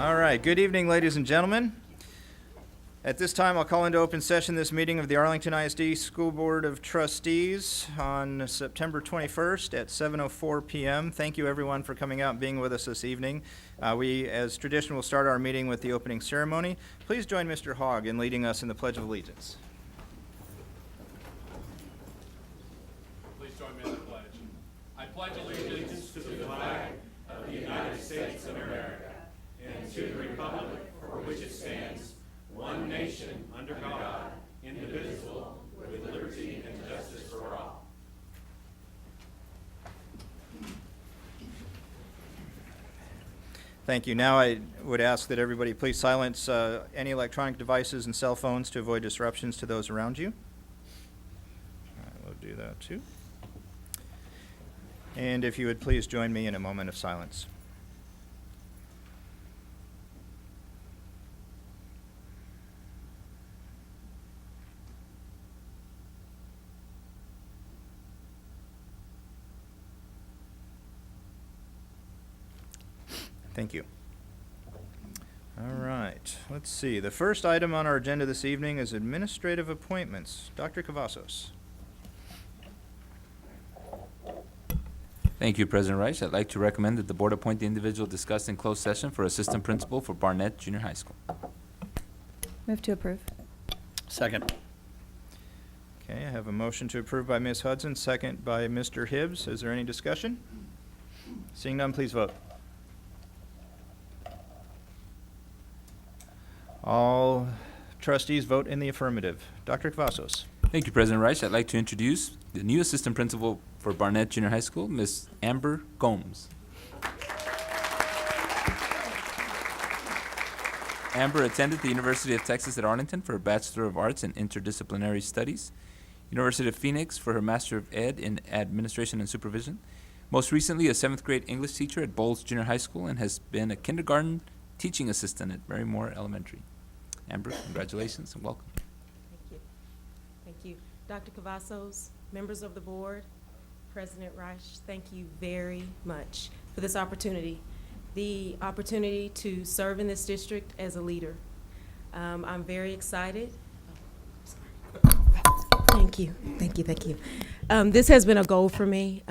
All right, good evening, ladies and gentlemen. At this time, I'll call into open session this meeting of the Arlington ISD School Board of Trustees on September 21st at 7:04 p.m. Thank you, everyone, for coming out and being with us this evening. We, as tradition, will start our meeting with the opening ceremony. Please join Mr. Hogg in leading us in the Pledge of Allegiance. Please join me in the pledge. I pledge allegiance to the flag of the United States of America and to the republic for which it stands, one nation, under God, indivisible, with liberty and justice for all. Thank you. Now I would ask that everybody please silence any electronic devices and cell phones to avoid disruptions to those around you. I will do that too. And if you would please join me in a moment of silence. Thank you. All right, let's see. The first item on our agenda this evening is administrative appointments. Dr. Cavazos. Thank you, President Reich. I'd like to recommend that the board appoint the individual discussed in closed session for assistant principal for Barnett Junior High School. Move to approve. Second. Okay, I have a motion to approve by Ms. Hudson, second by Mr. Hibbs. Is there any discussion? Seeing none, please vote. All trustees vote in the affirmative. Dr. Cavazos. Thank you, President Reich. I'd like to introduce the new assistant principal for Barnett Junior High School, Ms. Amber Gomes. Amber attended the University of Texas at Arlington for a Bachelor of Arts in Interdisciplinary Studies, University of Phoenix for her Master of Ed in Administration and Supervision, most recently a 7th grade English teacher at Bowles Junior High School, and has been a kindergarten teaching assistant at Barrymore Elementary. Amber, congratulations and welcome. Thank you. Thank you. Dr. Cavazos, members of the board, President Reich, thank you very much for this opportunity. The opportunity to serve in this district as a leader. I'm very excited. Thank you. This has been a goal for me.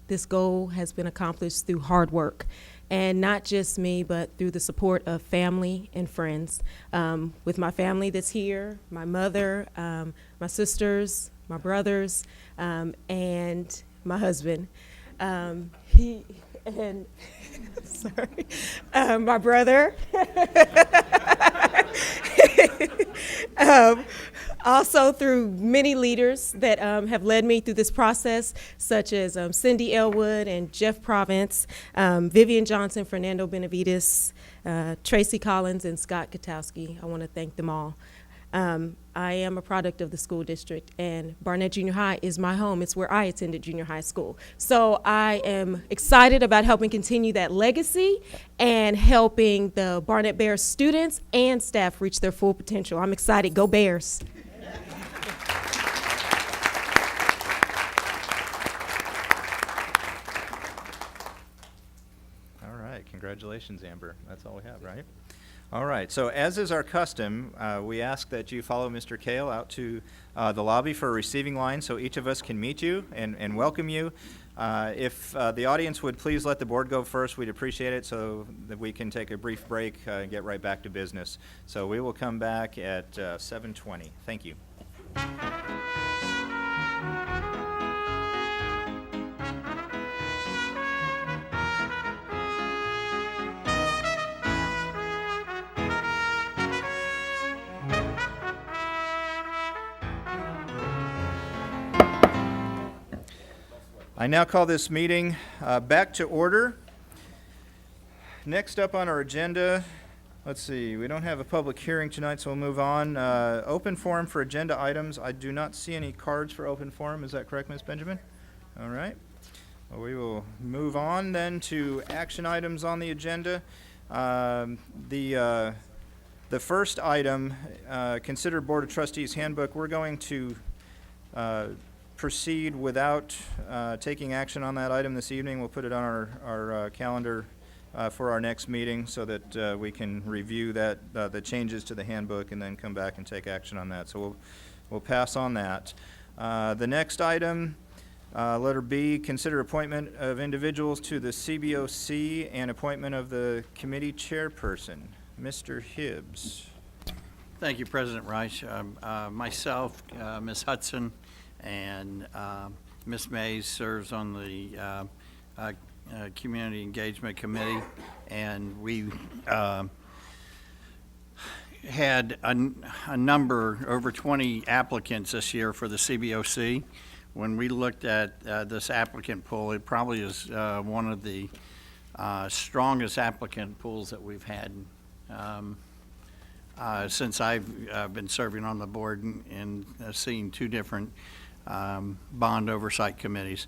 This goal has been accomplished through hard work. And not just me, but through the support of family and friends. With my family that's here, my mother, my sisters, my brothers, and my husband. My brother. Also through many leaders that have led me through this process, such as Cindy Elwood and Jeff Province, Vivian Johnson, Fernando Benavides, Tracy Collins, and Scott Katowski. I want to thank them all. I am a product of the school district, and Barnett Junior High is my home. It's where I attended junior high school. So I am excited about helping continue that legacy and helping the Barnett Bears students and staff reach their full potential. I'm excited. Go Bears. All right, congratulations, Amber. That's all we have, right? All right, so as is our custom, we ask that you follow Mr. Kale out to the lobby for a receiving line so each of us can meet you and welcome you. If the audience would please let the board go first, we'd appreciate it so that we can take a brief break and get right back to business. So we will come back at 7:20. Thank you. I now call this meeting back to order. Next up on our agenda, let's see, we don't have a public hearing tonight, so we'll move on. Open forum for agenda items. I do not see any cards for open forum. Is that correct, Ms. Benjamin? All right. Well, we will move on then to action items on the agenda. The first item, consider Board of Trustees handbook. We're going to proceed without taking action on that item this evening. We'll put it on our calendar for our next meeting so that we can review that, the changes to the handbook, and then come back and take action on that. So we'll pass on that. The next item, letter B, consider appointment of individuals to the CBOC and appointment of the committee chairperson. Mr. Hibbs. Thank you, President Reich. Myself, Ms. Hudson, and Ms. Mays serves on the Community Engagement Committee, and we had a number, over 20 applicants this year for the CBOC. When we looked at this applicant pool, it probably is one of the strongest applicant pools that we've had since I've been serving on the board and seeing two different bond oversight committees.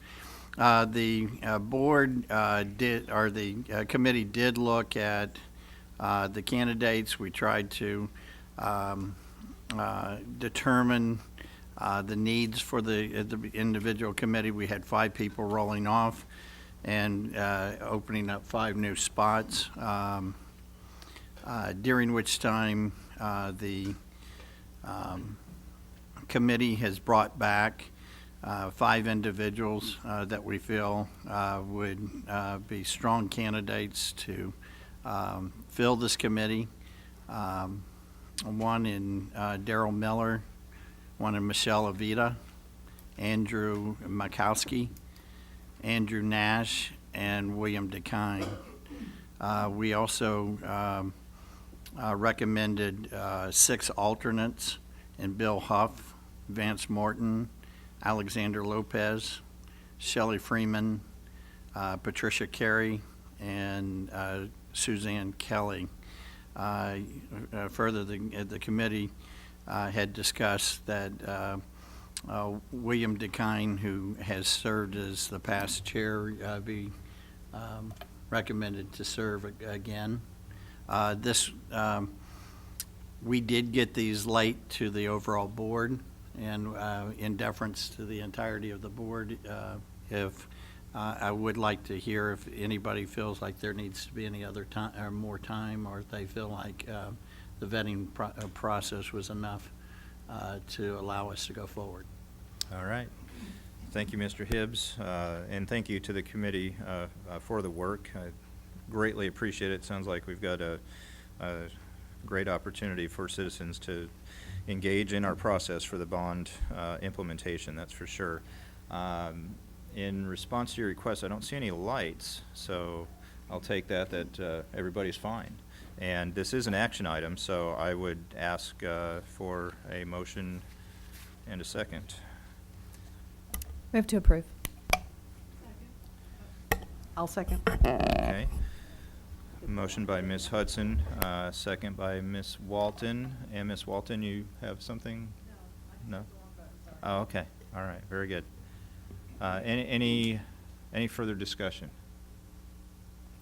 The board the committee did look at the candidates. We tried to determine the needs for the individual committee. We had 5 people rolling off and opening up 5 new spots, during which time the committee has brought back 5 individuals that we feel would be strong candidates to fill this committee. One in Daryl Miller, one in Michelle Avita, Andrew Makowski, Andrew Nash, and William DeKine. We also recommended 6 alternates in Bill Huff, Vance Morton, Alexander Lopez, Shelley Freeman, Patricia Carey, and Suzanne Kelly. Further, the committee had discussed that William DeKine, who has served as the past chair, be recommended to serve again. We did get these late to the overall board, and in deference to the entirety of the board, I would like to hear if anybody feels like there needs to be any other time or more time, or if they feel like the vetting process was enough to allow us to go forward. All right. Thank you, Mr. Hibbs, and thank you to the committee for the work. I greatly appreciate it. Sounds like we've got a great opportunity for citizens to engage in our process for the bond implementation, that's for sure. In response to your request, I don't see any lights, so I'll take that everybody's fine. And this is an action item, so I would ask for a motion and a second. Move to approve. I'll second. Okay. Motion by Ms. Hudson, second by Ms. Walton. And Ms. Walton, you have something? No? Oh, okay. All right. Very good. Any further discussion?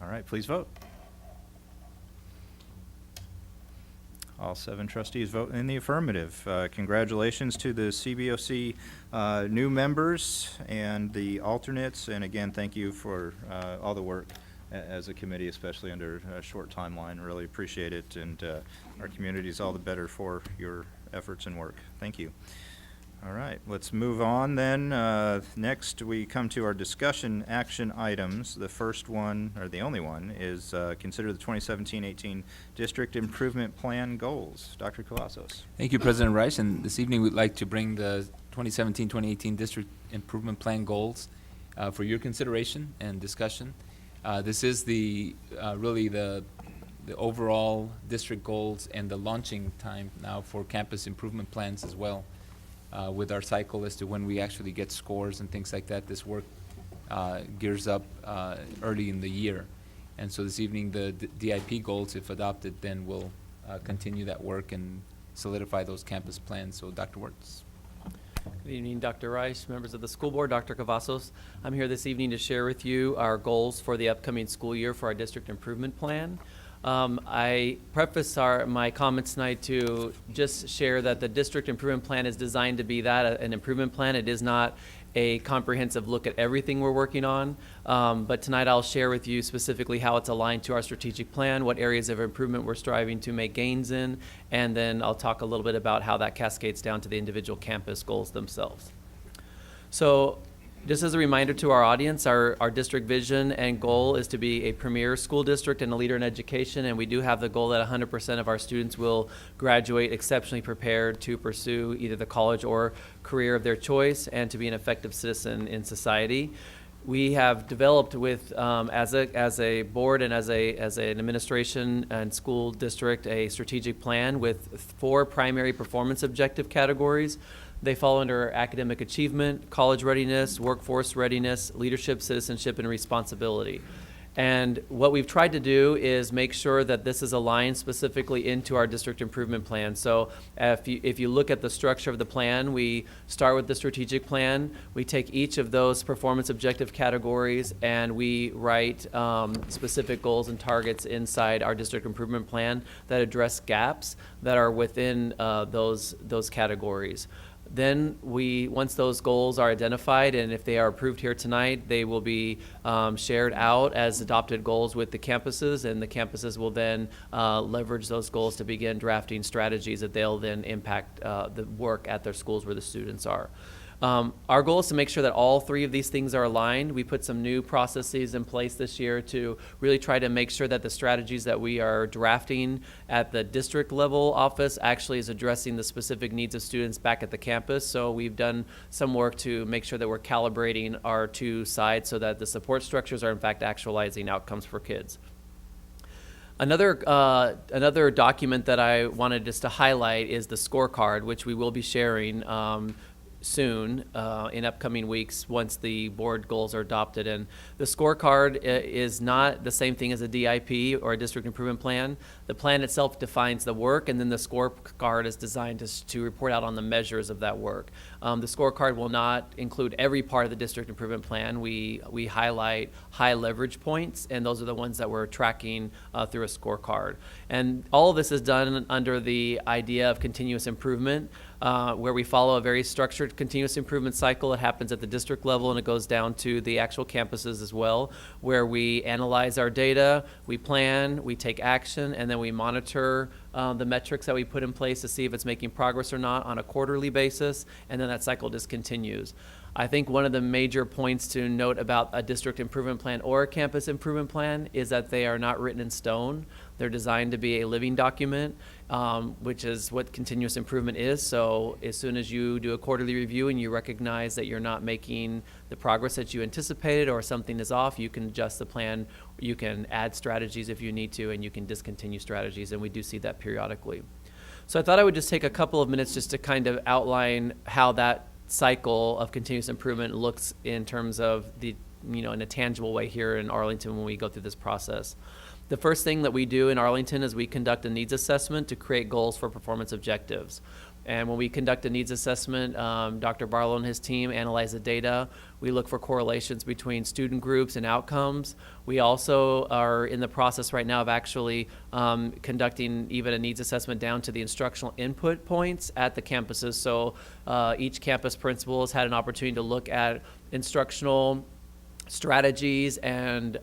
All right. Please vote. All 7 trustees vote in the affirmative. Congratulations to the CBOC new members and the alternates. And again, thank you for all the work as a committee, especially under a short timeline. Really appreciate it. And our community is all the better for your efforts and work. Thank you. All right, let's move on then. Next, we come to our discussion action items. The first one, or the only one, is consider the 2017-18 District Improvement Plan goals. Dr. Cavazos. Thank you, President Reich. And this evening, we'd like to bring the 2017-2018 District Improvement Plan goals for your consideration and discussion. This is really the overall district goals and the launching time now for campus improvement plans as well. With our cycle as to when we actually get scores and things like that, this work gears up early in the year. And so this evening, the DIP goals, if adopted, then we'll continue that work and solidify those campus plans. So Dr. Wirtz. Good evening, Dr. Rice, members of the school board, Dr. Cavazos. I'm here this evening to share with you our goals for the upcoming school year for our district improvement plan. I preface my comments tonight to just share that the district improvement plan is designed to be an improvement plan. It is not a comprehensive look at everything we're working on. But tonight I'll share with you specifically how it's aligned to our strategic plan, what areas of improvement we're striving to make gains in, and then I'll talk a little bit about how that cascades down to the individual campus goals themselves. So just as a reminder to our audience, our district vision and goal is to be a premier school district and a leader in education, and we do have the goal that 100% of our students will graduate exceptionally prepared to pursue either the college or career of their choice and to be an effective citizen in society. We have developed with, as a board and as an administration and school district, a strategic plan with 4 primary performance objective categories. They fall under academic achievement, college readiness, workforce readiness, leadership, citizenship, and responsibility. And what we've tried to do is make sure that this is aligned specifically into our district improvement plan. So if you look at the structure of the plan, we start with the strategic plan. We take each of those performance objective categories and we write specific goals and targets inside our district improvement plan that address gaps that are within those categories. Then once those goals are identified, and if they are approved here tonight, they will be shared out as adopted goals with the campuses, and the campuses will then leverage those goals to begin drafting strategies that they'll then impact the work at their schools where the students are. Our goal is to make sure that all 3 of these things are aligned. We put some new processes in place this year to really try to make sure that the strategies that we are drafting at the district level office actually is addressing the specific needs of students back at the campus. So we've done some work to make sure that we're calibrating our 2 sides so that the support structures are in fact actualizing outcomes for kids. Another document that I wanted just to highlight is the scorecard, which we will be sharing soon in upcoming weeks once the board goals are adopted. And the scorecard is not the same thing as a DIP or a district improvement plan. The plan itself defines the work, and then the scorecard is designed to report out on the measures of that work. The scorecard will not include every part of the district improvement plan. We highlight high leverage points, and those are the ones that we're tracking through a scorecard. And all of this is done under the idea of continuous improvement, where we follow a very structured continuous improvement cycle. It happens at the district level and it goes down to the actual campuses as well, where we analyze our data, we plan, we take action, and then we monitor the metrics that we put in place to see if it's making progress or not on a quarterly basis, and then that cycle just continues. I think one of the major points to note about a district improvement plan or a campus improvement plan is that they are not written in stone. They're designed to be a living document, which is what continuous improvement is. So as soon as you do a quarterly review and you recognize that you're not making the progress that you anticipated or something is off, you can adjust the plan, you can add strategies if you need to, and you can discontinue strategies, and we do see that periodically. So I thought I would just take a couple of minutes just to kind of outline how that cycle of continuous improvement looks in terms of the, in a tangible way here in Arlington when we go through this process. The first thing that we do in Arlington is we conduct a needs assessment to create goals for performance objectives. And when we conduct a needs assessment, Dr. Barlow and his team analyze the data. We look for correlations between student groups and outcomes. We also are in the process right now of actually conducting even a needs assessment down to the instructional input points at the campuses. So each campus principal has had an opportunity to look at instructional strategies and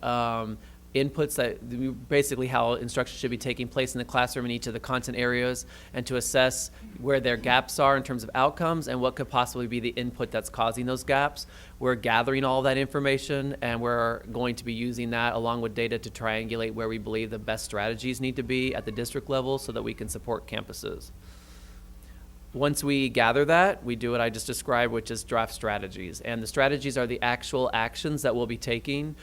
inputs that basically how instruction should be taking place in the classroom in each of the content areas, and to assess where their gaps are in terms of outcomes and what could possibly be the input that's causing those gaps. We're gathering all that information, and we're going to be using that along with data to triangulate where we believe the best strategies need to be at the district level so that we can support campuses. Once we gather that, we do what I just described, which is draft strategies. And the strategies are the actual actions that we'll be taking.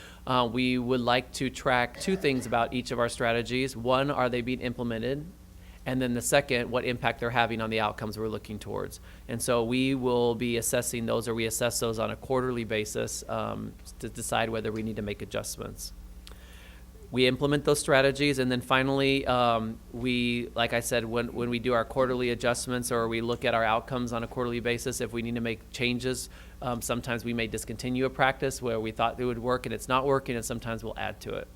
We would like to track 2 things about each of our strategies. One, are they being implemented? And then the second, what impact they're having on the outcomes we're looking towards. And so we will be assessing those, or we assess those on a quarterly basis to decide whether we need to make adjustments. We implement those strategies, and then finally, we, like I said, when we do our quarterly adjustments or we look at our outcomes on a quarterly basis, if we need to make changes, sometimes we may discontinue a practice where we thought it would work and it's not working, and sometimes we'll add to it.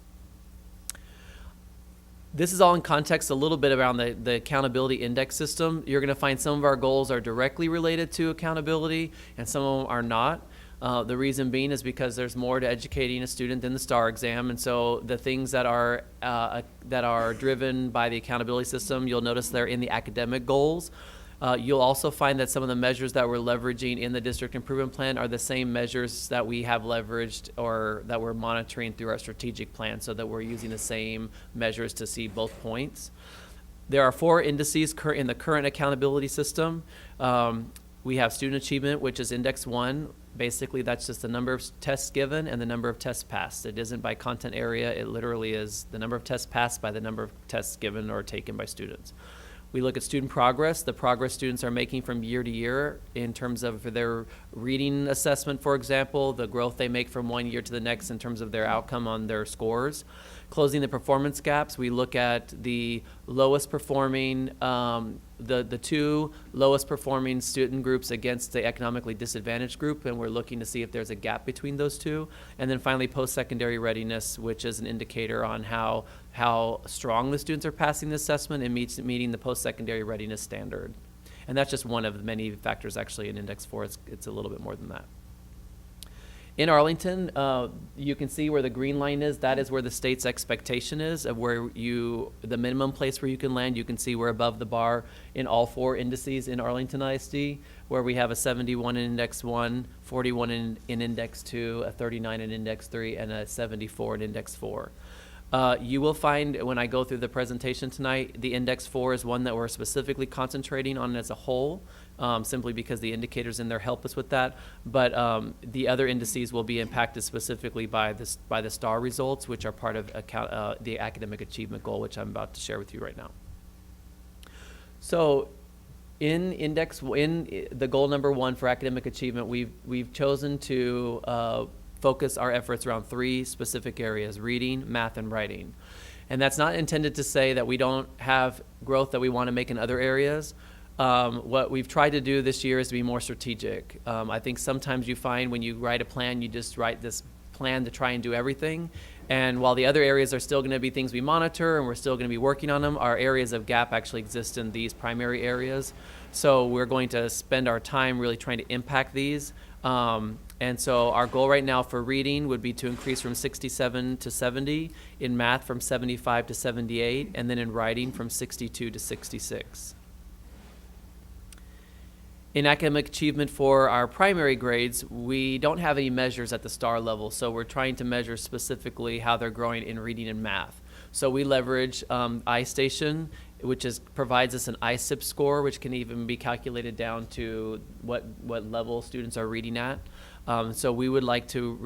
This is all in context a little bit around the accountability index system. You're going to find some of our goals are directly related to accountability and some of them are not. The reason being is because there's more to educating a student than the STAR exam, and so the things that are driven by the accountability system, you'll notice they're in the academic goals. You'll also find that some of the measures that we're leveraging in the district improvement plan are the same measures that we have leveraged or that we're monitoring through our strategic plan, so that we're using the same measures to see both points. There are 4 indices in the current accountability system. We have student achievement, which is index 1. Basically, that's just the number of tests given and the number of tests passed. It isn't by content area. It literally is the number of tests passed by the number of tests given or taken by students. We look at student progress, the progress students are making from year to year in terms of their reading assessment, for example, the growth they make from one year to the next in terms of their outcome on their scores. Closing the performance gaps, we look at the lowest performing, the 2 lowest performing student groups against the economically disadvantaged group, and we're looking to see if there's a gap between those 2. And then finally, post-secondary readiness, which is an indicator on how strong the students are passing the assessment and meeting the post-secondary readiness standard. And that's just one of the many factors actually in Index 4. It's a little bit more than that. In Arlington, you can see where the green line is. That is where the state's expectation is of where the minimum place where you can land. You can see we're above the bar in all 4 indices in Arlington ISD, where we have a 71 in Index 1, 41 in Index 2, a 39 in Index 3, and a 74 in Index 4. You will find when I go through the presentation tonight, the Index 4 is one that we're specifically concentrating on as a whole, simply because the indicators in there help us with that. But the other indices will be impacted specifically by the STAR results, which are part of the academic achievement goal, which I'm about to share with you right now. So in the goal number 1 for academic achievement, we've chosen to focus our efforts around 3 specific areas: reading, math, and writing. And that's not intended to say that we don't have growth that we want to make in other areas. What we've tried to do this year is to be more strategic. I think sometimes you find when you write a plan, you just write this plan to try and do everything. And while the other areas are still going to be things we monitor and we're still going to be working on them, our areas of gap actually exist in these primary areas. So we're going to spend our time really trying to impact these. And so our goal right now for reading would be to increase from 67 to 70, in math from 75 to 78, and then in writing from 62 to 66. In academic achievement for our primary grades, we don't have any measures at the STAR level, so we're trying to measure specifically how they're growing in reading and math. So we leverage iStation, which provides us an ISIP score, which can even be calculated down to what level students are reading at. So we would like to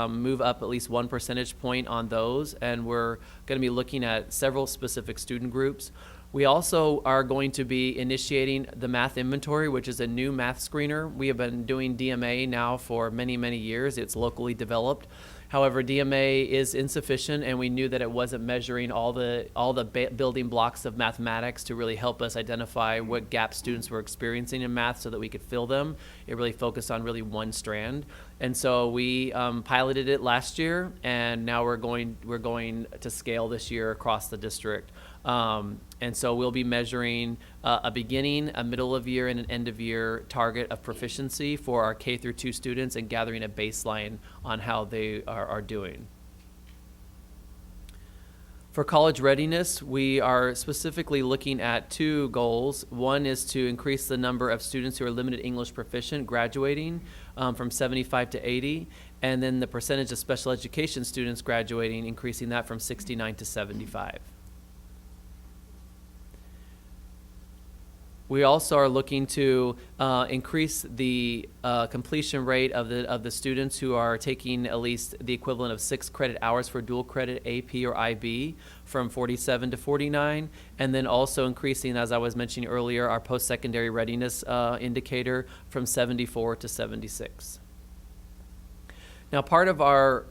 move up at least 1 percentage point on those, and we're going to be looking at several specific student groups. We also are going to be initiating the math inventory, which is a new math screener. We have been doing DMA now for many, many years. It's locally developed. However, DMA is insufficient, and we knew that it wasn't measuring all the building blocks of mathematics to really help us identify what gaps students were experiencing in math so that we could fill them. It really focused on really one strand. And so we piloted it last year, and now we're going to scale this year across the district. And so we'll be measuring a beginning, a middle of year, and an end of year target of proficiency for our K through 2 students and gathering a baseline on how they are doing. For college readiness, we are specifically looking at 2 goals. One is to increase the number of students who are limited English proficient graduating from 75 to 80, and then the percentage of special education students graduating, increasing that from 69 to 75. We also are looking to increase the completion rate of the students who are taking at least the equivalent of 6 credit hours for dual credit AP or IB from 47 to 49, and then also increasing, as I was mentioning earlier, our post-secondary readiness indicator from 74 to 76. Now, part of our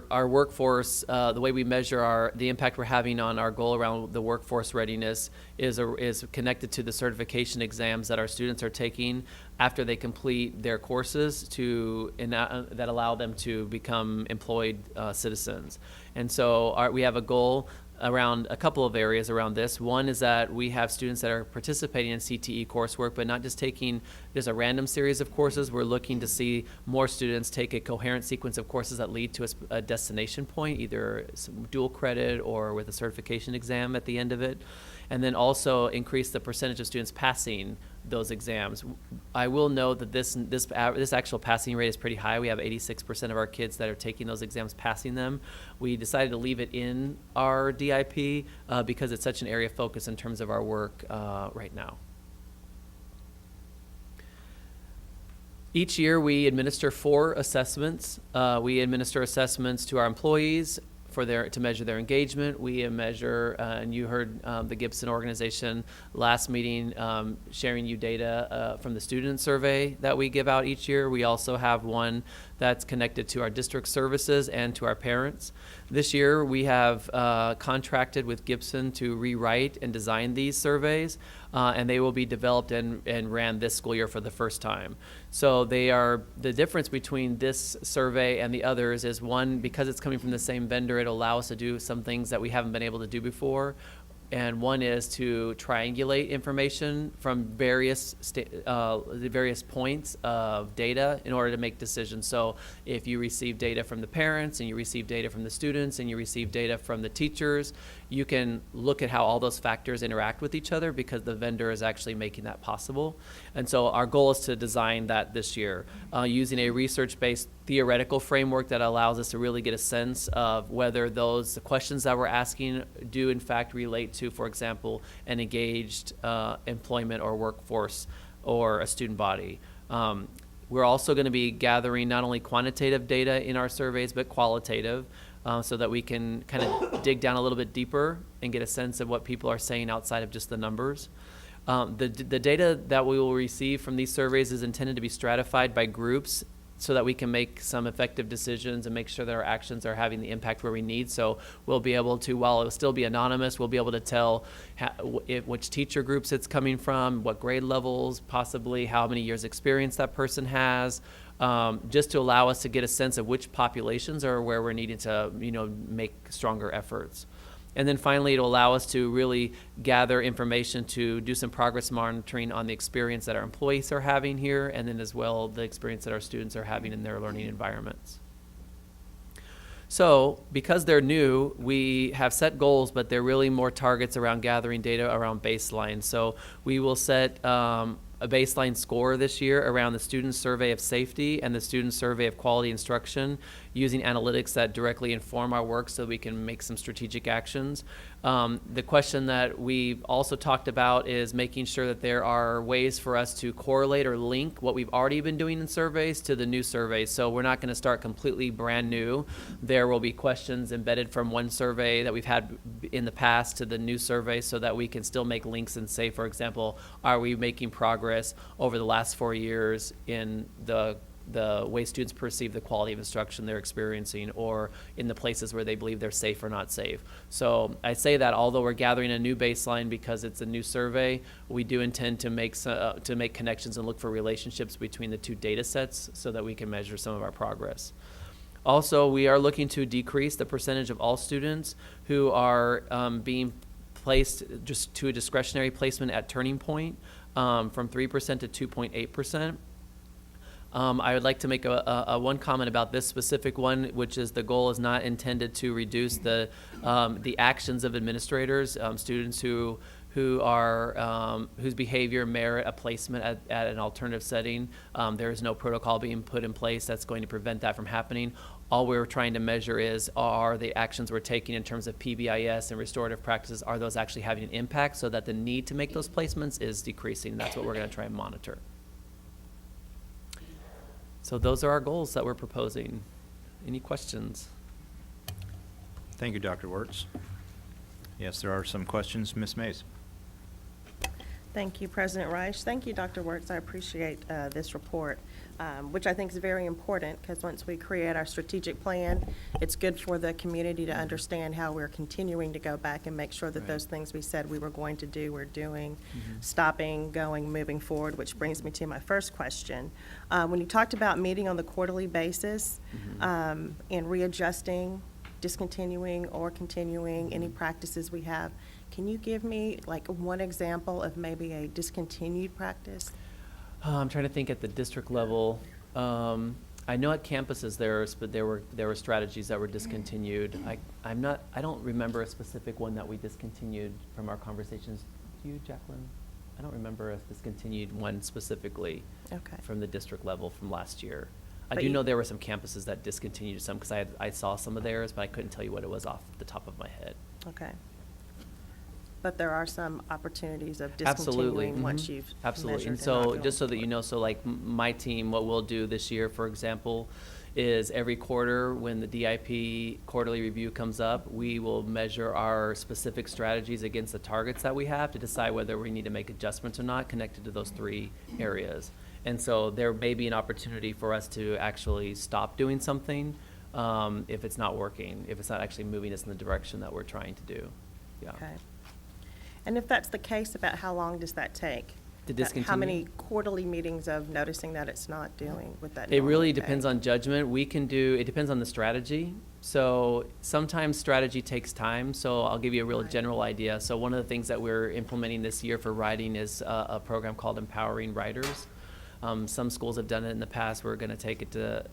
workforce, the way we measure the impact we're having on our goal around the workforce readiness is connected to the certification exams that our students are taking after they complete their courses that allow them to become employed citizens. And so we have a goal around a couple of areas around this. One is that we have students that are participating in CTE coursework, but not just taking just a random series of courses. We're looking to see more students take a coherent sequence of courses that lead to a destination point, either some dual credit or with a certification exam at the end of it. And then also increase the percentage of students passing those exams. I will note that this actual passing rate is pretty high. We have 86% of our kids that are taking those exams passing them. We decided to leave it in our DIP because it's such an area of focus in terms of our work right now. Each year we administer 4 assessments. We administer assessments to our employees to measure their engagement. We measure, and you heard the Gibson organization last meeting sharing you data from the student survey that we give out each year. We also have one that's connected to our district services and to our parents. This year we have contracted with Gibson to rewrite and design these surveys, and they will be developed and ran this school year for the first time. So the difference between this survey and the others is, one, because it's coming from the same vendor, it'll allow us to do some things that we haven't been able to do before. And one is to triangulate information from various points of data in order to make decisions. So if you receive data from the parents, and you receive data from the students, and you receive data from the teachers, you can look at how all those factors interact with each other because the vendor is actually making that possible. And so our goal is to design that this year using a research-based theoretical framework that allows us to really get a sense of whether the questions that we're asking do in fact relate to, for example, an engaged employment or workforce or a student body. We're also going to be gathering not only quantitative data in our surveys, but qualitative, so that we can kind of dig down a little bit deeper and get a sense of what people are saying outside of just the numbers. The data that we will receive from these surveys is intended to be stratified by groups so that we can make some effective decisions and make sure that our actions are having the impact where we need. So we'll be able to, while it will still be anonymous, we'll be able to tell which teacher groups it's coming from, what grade levels, possibly how many years experience that person has, just to allow us to get a sense of which populations are where we're needing to, make stronger efforts. And then finally, it'll allow us to really gather information to do some progress monitoring on the experience that our employees are having here, and then as well the experience that our students are having in their learning environments. So because they're new, we have set goals, but they're really more targets around gathering data around baseline. So we will set a baseline score this year around the student survey of safety and the student survey of quality instruction, using analytics that directly inform our work so we can make some strategic actions. The question that we've also talked about is making sure that there are ways for us to correlate or link what we've already been doing in surveys to the new surveys. So we're not going to start completely brand new. There will be questions embedded from one survey that we've had in the past to the new survey so that we can still make links and say, for example, are we making progress over the last 4 years in the way students perceive the quality of instruction they're experiencing, or in the places where they believe they're safe or not safe. So I say that although we're gathering a new baseline because it's a new survey, we do intend to make connections and look for relationships between the two data sets so that we can measure some of our progress. Also, we are looking to decrease the percentage of all students who are being placed just to a discretionary placement at Turning Point from 3% to 2.8%. I would like to make a one comment about this specific one, which is the goal is not intended to reduce the actions of administrators, students who are whose behavior merit a placement at an alternative setting. There is no protocol being put in place that's going to prevent that from happening. All we're trying to measure are the actions we're taking in terms of PBIS and restorative practices, are those actually having an impact so that the need to make those placements is decreasing. That's what we're going to try and monitor. So those are our goals that we're proposing. Any questions? Thank you, Dr. Wirtz. Yes, there are some questions. Ms. Mays. Thank you, President Reich. Thank you, Dr. Wirtz. I appreciate this report, which I think is very important, because once we create our strategic plan, it's good for the community to understand how we're continuing to go back and make sure that those things we said we were going to do, we're doing, stopping, going, moving forward, which brings me to my first question. When you talked about meeting on the quarterly basis and readjusting discontinuing or continuing any practices we have. Can you give me like one example of maybe a discontinued practice? I'm trying to think at the district level. I know at campuses there were strategies that were discontinued. I don't remember a specific one that we discontinued from our conversations. Do you, Jacqueline? I don't remember us discontinued one specifically Okay. from the district level from last year. I But do you- know there were some campuses that discontinued some because I saw some of theirs, but I couldn't tell you what it was off the top of my head. Okay. But there are some opportunities of Absolutely. discontinuing once Mhm. you've Absolutely. measured And and not so, going just so that you forward. know, so like my team, what we'll do this year, for example, is every quarter when the DIP quarterly review comes up, we will measure our specific strategies against the targets that we have to decide whether we need to make adjustments or not connected to those 3 areas. And so there may be an opportunity for us to actually stop doing something if it's not working, if it's not actually moving us in the direction that we're trying to do. Yeah. Okay. And if that's the case, about how long does that take? To How discontinue? many quarterly meetings of noticing that it's not doing with that? It really normally depends take? on judgment. It depends on the strategy. So sometimes strategy takes time. So I'll give you a real Right. general idea. So one of the things that we're implementing this year for writing is a program called Empowering Writers. Some schools have done it in the past. We're going to take it to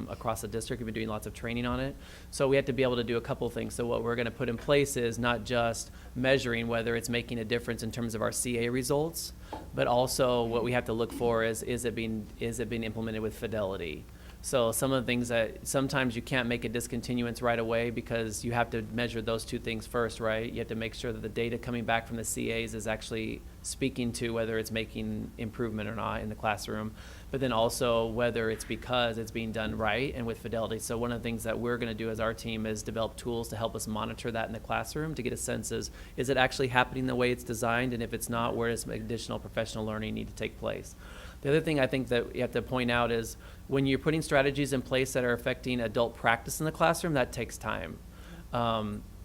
across the district. We've been doing lots of training on it. So we have to be able to do a couple things. So what we're going to put in place is not just measuring whether it's making a difference in terms of our CA results, but also what we have to look for is it being implemented with fidelity. So some of the things that sometimes you can't make a discontinuance right away because you have to measure those 2 things first, right? You have to make sure that the data coming back from the CAs is actually speaking to whether it's making improvement or not in the classroom, but then also whether it's because it's being done right and with fidelity. So one of the things that we're going to do as our team is develop tools to help us monitor that in the classroom to get a sense is it actually happening the way it's designed? And if it's not, where does additional professional learning need to take place? The other thing I think that you have to point out is when you're putting strategies in place that are affecting adult practice in the classroom, that takes time.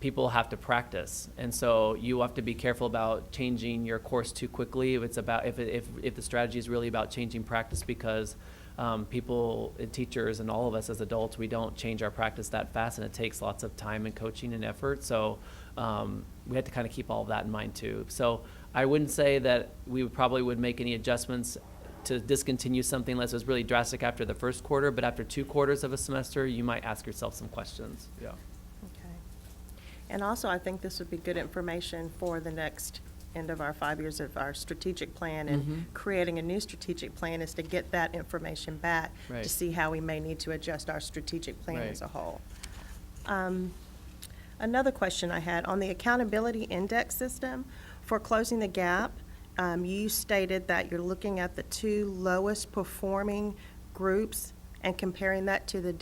People have to practice, and so you have to be careful about changing your course too quickly. If the strategy is really about changing practice, because people, teachers, and all of us as adults, we don't change our practice that fast, and it takes lots of time and coaching and effort. So we have to kind of keep all of that in mind too. So I wouldn't say that we probably would make any adjustments to discontinue something unless it was really drastic after the first quarter, but after 2 quarters of a semester, you might ask yourself some questions. Yeah. Okay. And also, I think this would be good information for the next end of our 5 years of our strategic plan, and Mhm. creating a new strategic plan is to get that information back Right. to see how we may need to adjust our strategic plan Right. as a whole. Another question I had, on the accountability index system, for closing the gap, you stated that you're looking at the 2 lowest performing groups and comparing that to the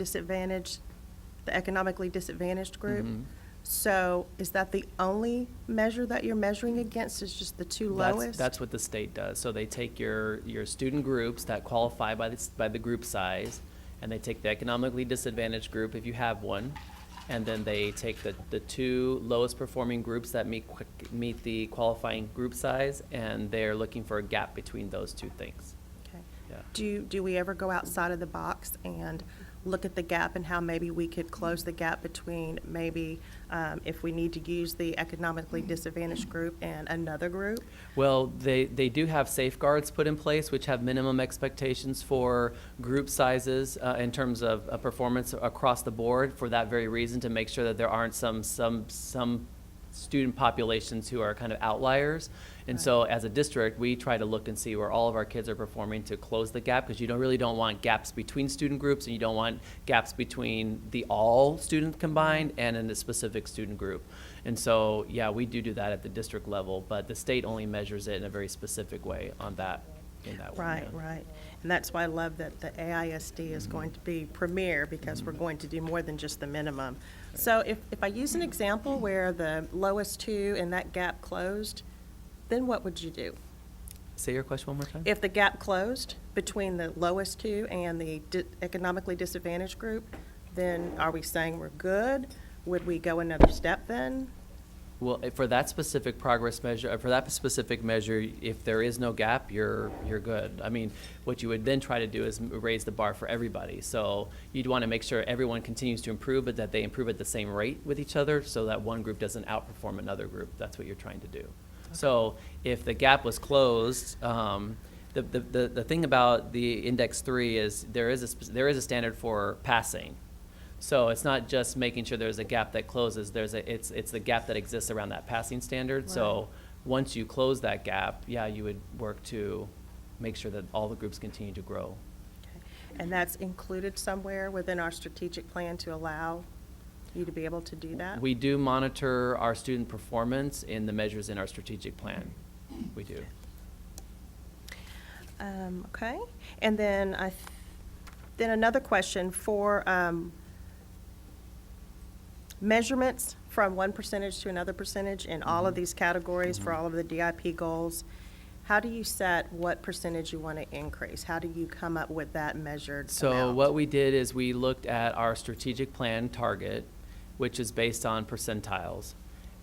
economically disadvantaged group. Mhm. So is that the only measure that you're measuring against, is just the 2 lowest? That's what the state does. So they take your student groups that qualify by the group size, and they take the economically disadvantaged group, if you have one, and then they take the 2 lowest performing groups that meet the qualifying group size, and they're looking for a gap between those 2 things. Okay. Yeah. Do we ever go outside of the box and look at the gap and how maybe we could close the gap between maybe if we need to use the economically disadvantaged group and another group? Well, they do have safeguards put in place, which have minimum expectations for group sizes in terms of performance across the board, for that very reason, to make sure that there aren't some student populations who are kind of outliers. And so as a district, we try to look and see where all of our kids are performing to close the gap, because you really don't want gaps between student groups, and you don't want gaps between the all students combined and in a specific student group. And so, yeah, we do that at the district level, but the state only measures it in a very specific way on that, in that one. Right, yeah. right. And that's why I love that the AISD is going to be premier, because we're going to do more than just the minimum. So if I use an example where the lowest 2 and that gap closed, then what would you do? Say your question one more time? If the gap closed between the lowest 2 and the economically disadvantaged group, then are we saying we're good? Would we go another step then? Well, for that specific progress measure, for that specific measure, if there is no gap, you're good. I mean, what you would then try to do is raise the bar for everybody. So you'd want to make sure everyone continues to improve, but that they improve at the same rate with each other, so that one group doesn't outperform another group. That's what you're trying to do. So if the gap was closed, the thing about the Index 3 is there is a standard for passing. So it's not just making sure there's a gap that closes. It's the gap that exists around that passing standard. So once you close that gap, yeah, you would work to make sure that all the groups continue to grow. And that's included somewhere within our strategic plan to allow you to be able to do that? We do monitor our student performance in the measures in our strategic plan. We do. Okay, and then then another question for measurements from one percentage to another percentage in all of these categories for all of the DIP goals. How do you set what percentage you want to increase? How do you come up with that measured So amount? what we did is we looked at our strategic plan target, which is based on percentiles.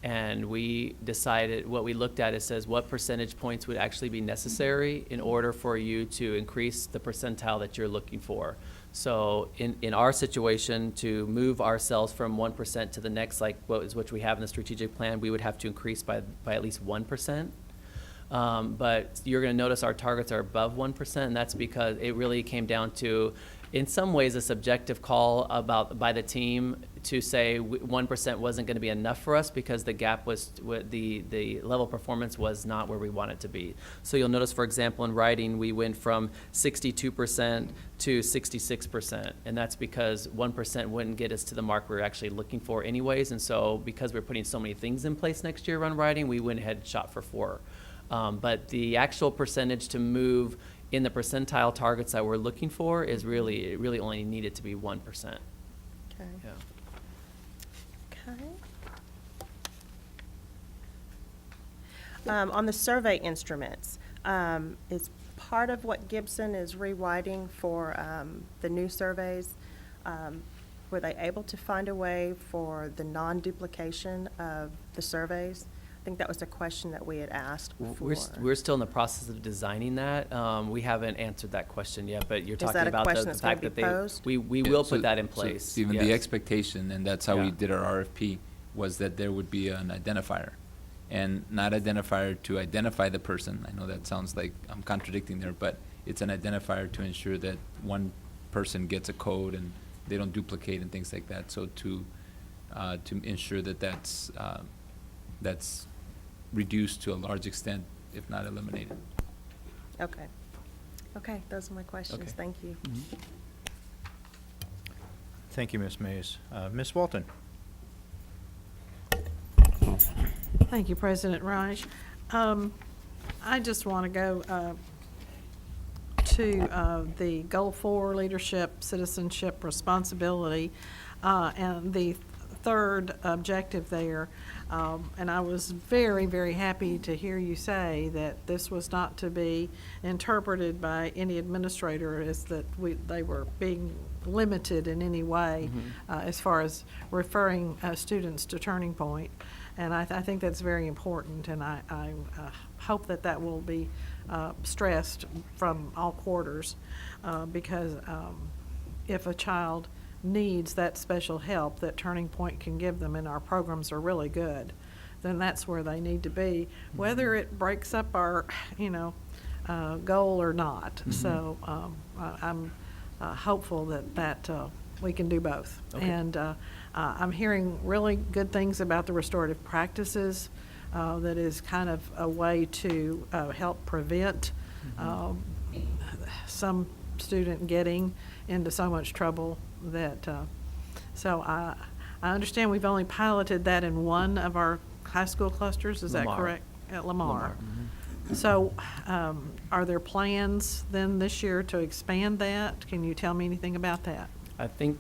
And we decided, what we looked at, it says what percentage points would actually be necessary in order for you to increase the percentile that you're looking for. So in our situation, to move ourselves from 1% to the next, like which we have in the strategic plan, we would have to increase by at least 1%. But you're going to notice our targets are above 1%, and that's because it really came down to, in some ways, a subjective call by the team to say 1% wasn't going to be enough for us because the gap was, the level of performance was not where we want it to be. So you'll notice, for example, in writing, we went from 62% to 66%, and that's because 1% wouldn't get us to the mark we were actually looking for anyways, and so because we're putting so many things in place next year around writing, we went ahead and shot for 4. But the actual percentage to move in the percentile targets that we're looking for is really, it really only needed to be 1%. Okay. Yeah. Okay. On the survey instruments, is part of what Gibson is rewriting for the new surveys, were they able to find a way for the non-duplication of the surveys? I think that was a question that we had asked before. We're still in the process of designing that. We haven't answered that question yet, but you're Is that talking a about question the that's gonna fact be that posed? we Yeah, will so- put that in so, place. Stephen, yes. the expectation, and that's how we Yeah. did our RFP, was that there would be an identifier. And not identifier to identify the person. I know that sounds like I'm contradicting there, but it's an identifier to ensure that one person gets a code and they don't duplicate and things like that. So to ensure that that's reduced to a large extent, if not eliminated. Okay. Okay, those are my questions. Okay. Thank you. Thank you, Ms. Mays. Ms. Walton? Thank you, President Reich. I just want to go to the Goal 4, Leadership, Citizenship, Responsibility, and the third objective there. And I was very, very happy to hear you say that this was not to be interpreted by any administrator as that they were being limited in any way as far as referring students to Turning Point. And I think that's very important, and I hope that that will be stressed from all quarters, because if a child needs that special help that Turning Point can give them, and our programs are really good, then that's where they need to be, whether it breaks up our, goal or not. So I'm hopeful that we can do both. Okay. And I'm hearing really good things about the restorative practices. That is kind of a way to help prevent some student getting into so much trouble that, so I understand we've only piloted that in one of our high school clusters, is that Lamar. correct? At Lamar. Lamar, So, are there plans then this year to expand that? Can you tell me anything about that? I think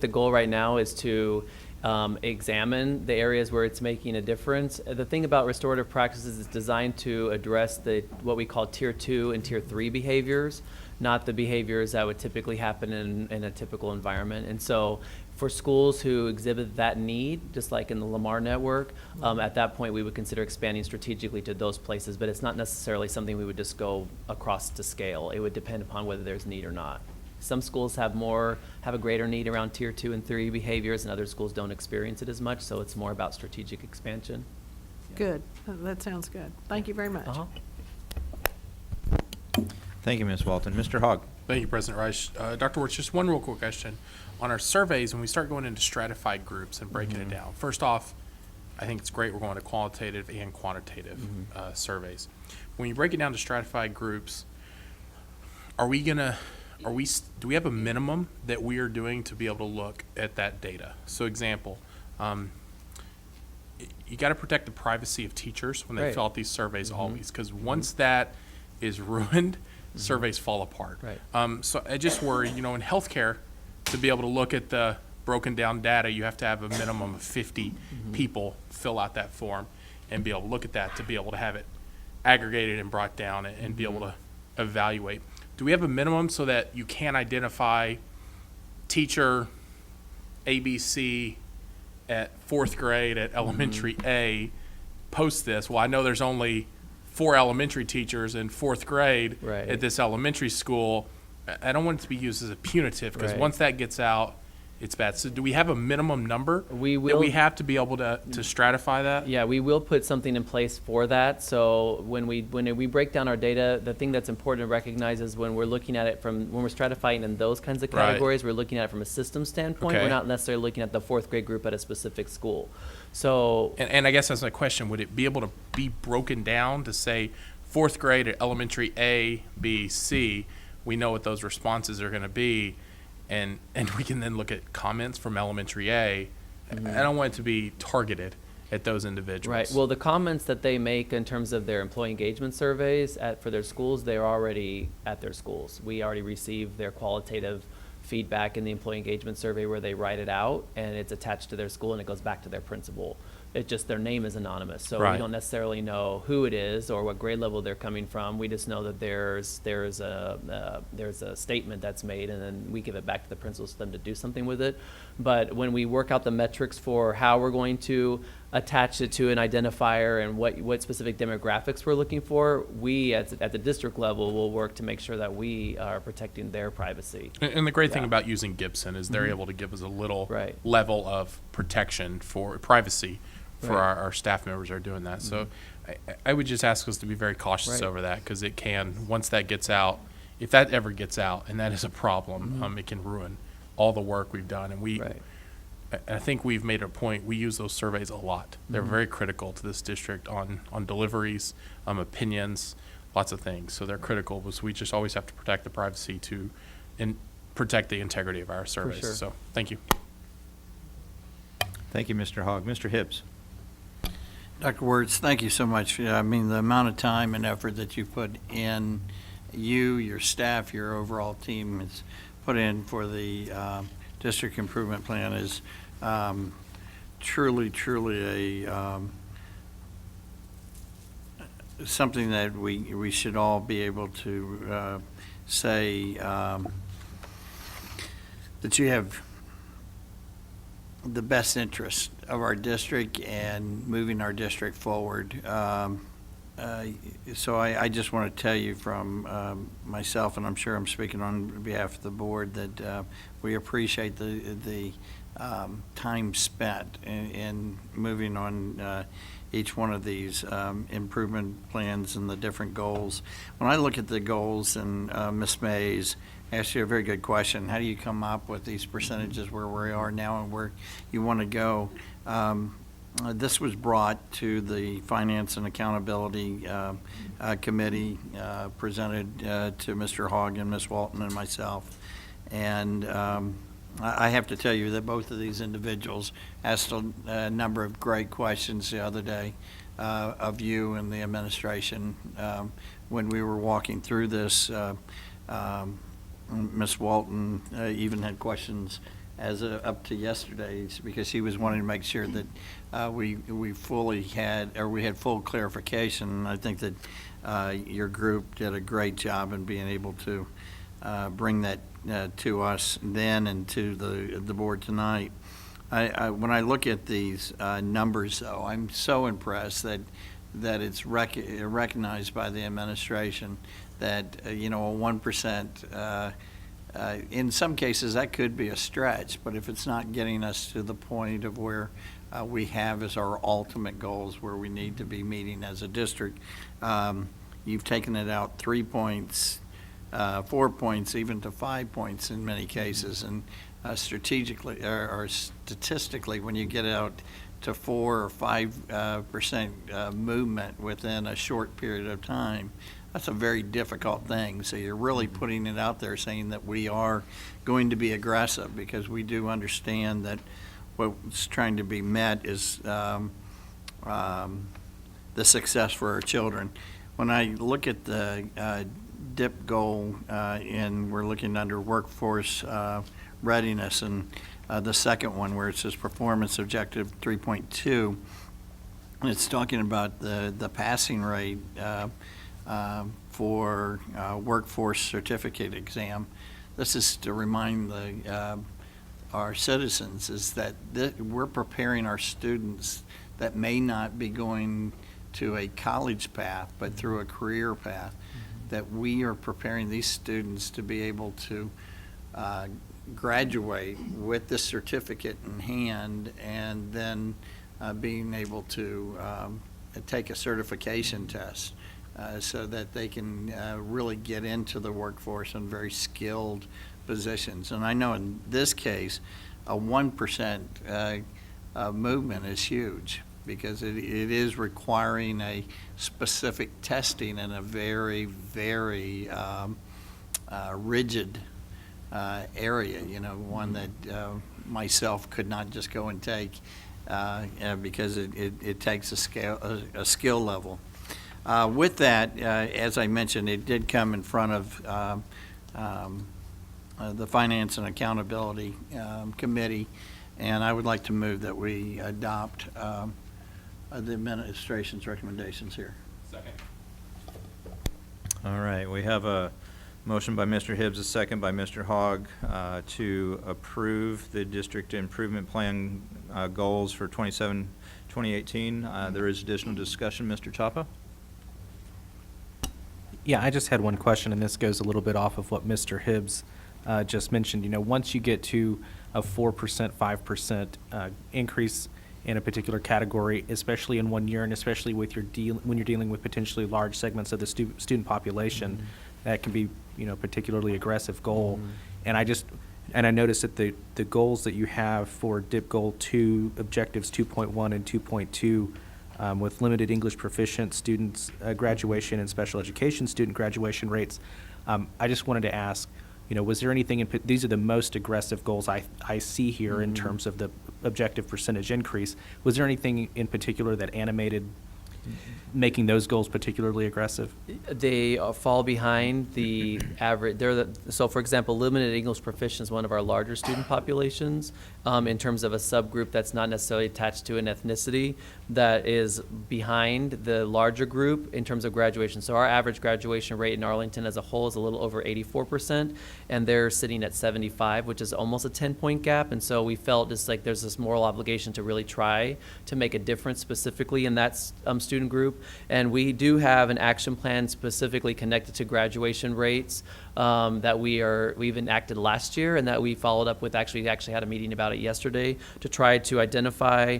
the goal right now is to examine the areas where it's making a difference. The thing about restorative practices is designed to address what we call tier 2 and tier 3 behaviors, not the behaviors that would typically happen in a typical environment. And so for schools who exhibit that need, just like in the Lamar network, at that point we would consider expanding strategically to those places, but it's not necessarily something we would just go across to scale. It would depend upon whether there's need or not. Some schools have a greater need around tier 2 and 3 behaviors, and other schools don't experience it as much, so it's more about strategic expansion. Good. That sounds good. Thank you very much. Uh-huh. Thank you, Ms. Walton. Mr. Hogg. Thank you, President Reich. Dr. Wirtz, just one real quick question. On our surveys, when we start going into stratified groups and breaking it down, first off, I think it's great we're going to qualitative and quantitative surveys. When you break it down to stratified groups, do we have a minimum that we are doing to be able to look at that data? So example, you got to protect the privacy of teachers when they Right. fill out these surveys always, because once that is ruined, surveys fall apart. Right. So I just worry, in healthcare, to be able to look at the broken down data, you have to have a minimum of 50 people fill out that form and be able to look at that to be able to have it aggregated and brought down and be able to evaluate. Do we have a minimum so that you can identify teacher ABC at 4th grade at elementary A post this? Well, I know there's only 4 elementary teachers in 4th grade Right. at this elementary school. I don't want it to be used as a punitive, because Right. once that gets out, it's bad. So do we have a minimum number We that will- we have to be able to stratify that? Yeah, we will put something in place for that. So when we break down our data, the thing that's important to recognize is when we're looking at it when we're stratifying in those kinds of Right. categories, we're looking at it from a system standpoint. Okay. We're not necessarily looking at the 4th grade group at a specific school. So And I guess that's my question. Would it be able to be broken down to say 4th grade at elementary A, B, C, we know what those responses are going to be, and we can then look at comments from elementary A. I don't want it to be targeted at those individuals. Right. Well, the comments that they make in terms of their employee engagement surveys for their schools, they're already at their schools. We already receive their qualitative feedback in the employee engagement survey where they write it out, and it's attached to their school, and it goes back to their principal. It just, their name is anonymous, so we Right. don't necessarily know who it is or what grade level they're coming from. We just know that there's a statement that's made, and then we give it back to the principals for them to do something with it. But when we work out the metrics for how we're going to attach it to an identifier and what specific demographics we're looking for, we at the district level will work to make sure that we are protecting their privacy. And the great thing Yeah. about using Gibson is they're able to give us a little Right. level of protection for privacy for Right. our staff members are doing that. So I would just ask us to be very cautious Right. over that, because it can, once that gets out, if that ever gets out, and that is a problem, it can ruin all the work we've done. And Right. I think we've made a point, we use those surveys a lot. They're very critical to this district on deliveries, opinions, lots of things. So they're critical, because we just always have to protect the privacy and protect the integrity of our surveys. sure. So, thank you. Thank you, Mr. Hogg. Mr. Hibbs. Dr. Wirtz, thank you so much. I mean, the amount of time and effort that you put in, your staff, your overall team has put in for the district improvement plan is truly a something that we should all be able to say that you have the best interest of our district and moving our district forward. So I just want to tell you from myself, and I'm sure I'm speaking on behalf of the board, that we appreciate the time spent in moving on each one of these improvement plans and the different goals. When I look at the goals, and Ms. Mays asked you a very good question, how do you come up with these percentages where we are now and where you want to go? This was brought to the Finance and Accountability Committee, presented to Mr. Hogg and Ms. Walton and myself. And I have to tell you that both of these individuals asked a number of great questions the other day of you and the administration. When we were walking through this, Ms. Walton even had questions up to yesterday, because she was wanting to make sure that we fully had, or we had full clarification. And I think that your group did a great job in being able to bring that to us then and to the board tonight. When I look at these numbers, though, I'm so impressed that it's recognized by the administration that, a 1%, in some cases, that could be a stretch, but if it's not getting us to the point of where we have as our ultimate goals, where we need to be meeting as a district, you've taken it out 3 points, 4 points, even to 5 points in many cases, and strategically or statistically, when you get out to 4 or 5% movement within a short period of time, that's a very difficult thing. So you're really putting it out there, saying that we are going to be aggressive, because we do understand that what's trying to be met is the success for our children. When I look at the DIP goal, and we're looking under workforce readiness, and the second one where it says performance objective 3.2, it's talking about the passing rate for workforce certificate exam. This is to remind our citizens is that we're preparing our students that may not be going to a college path, but through a career path, that we are preparing these students to be able to graduate with the certificate in hand, and then being able to take a certification test so that they can really get into the workforce in very skilled positions. And I know in this case, a 1% movement is huge, because it is requiring a specific testing in a very, very rigid area, one that myself could not just go and take because it takes a skill level. With that, as I mentioned, it did come in front of the Finance and Accountability Committee, and I would like to move that we adopt the administration's recommendations here. Second. All right, we have a motion by Mr. Hibbs, a second by Mr. Hogg, to approve the district improvement plan goals for 2018. There is additional discussion. Mr. Chapa? Yeah, I just had one question, and this goes a little bit off of what Mr. Hibbs just mentioned. Once you get to a 4%, 5% increase in a particular category, especially in 1 year, and especially with when you're dealing with potentially large segments of the student population, that can be, particularly aggressive goal. And I noticed that the goals that you have for DIP Goal 2, Objectives 2.1 and 2.2, with limited English proficient students graduation and special education student graduation rates, I just wanted to ask, was there anything these are the most aggressive goals I see here in terms of the objective percentage increase. Was there anything in particular that animated making those goals particularly aggressive? They fall behind the average. So, for example, limited English proficiency is one of our larger student populations in terms of a subgroup that's not necessarily attached to an ethnicity, that is behind the larger group in terms of graduation. So our average graduation rate in Arlington as a whole is a little over 84%, and they're sitting at 75, which is almost a 10-point gap. And so we felt just like there's this moral obligation to really try to make a difference specifically in that student group. And we do have an action plan specifically connected to graduation rates that we've enacted last year, and that we followed up with. Actually had a meeting about it yesterday to try to identify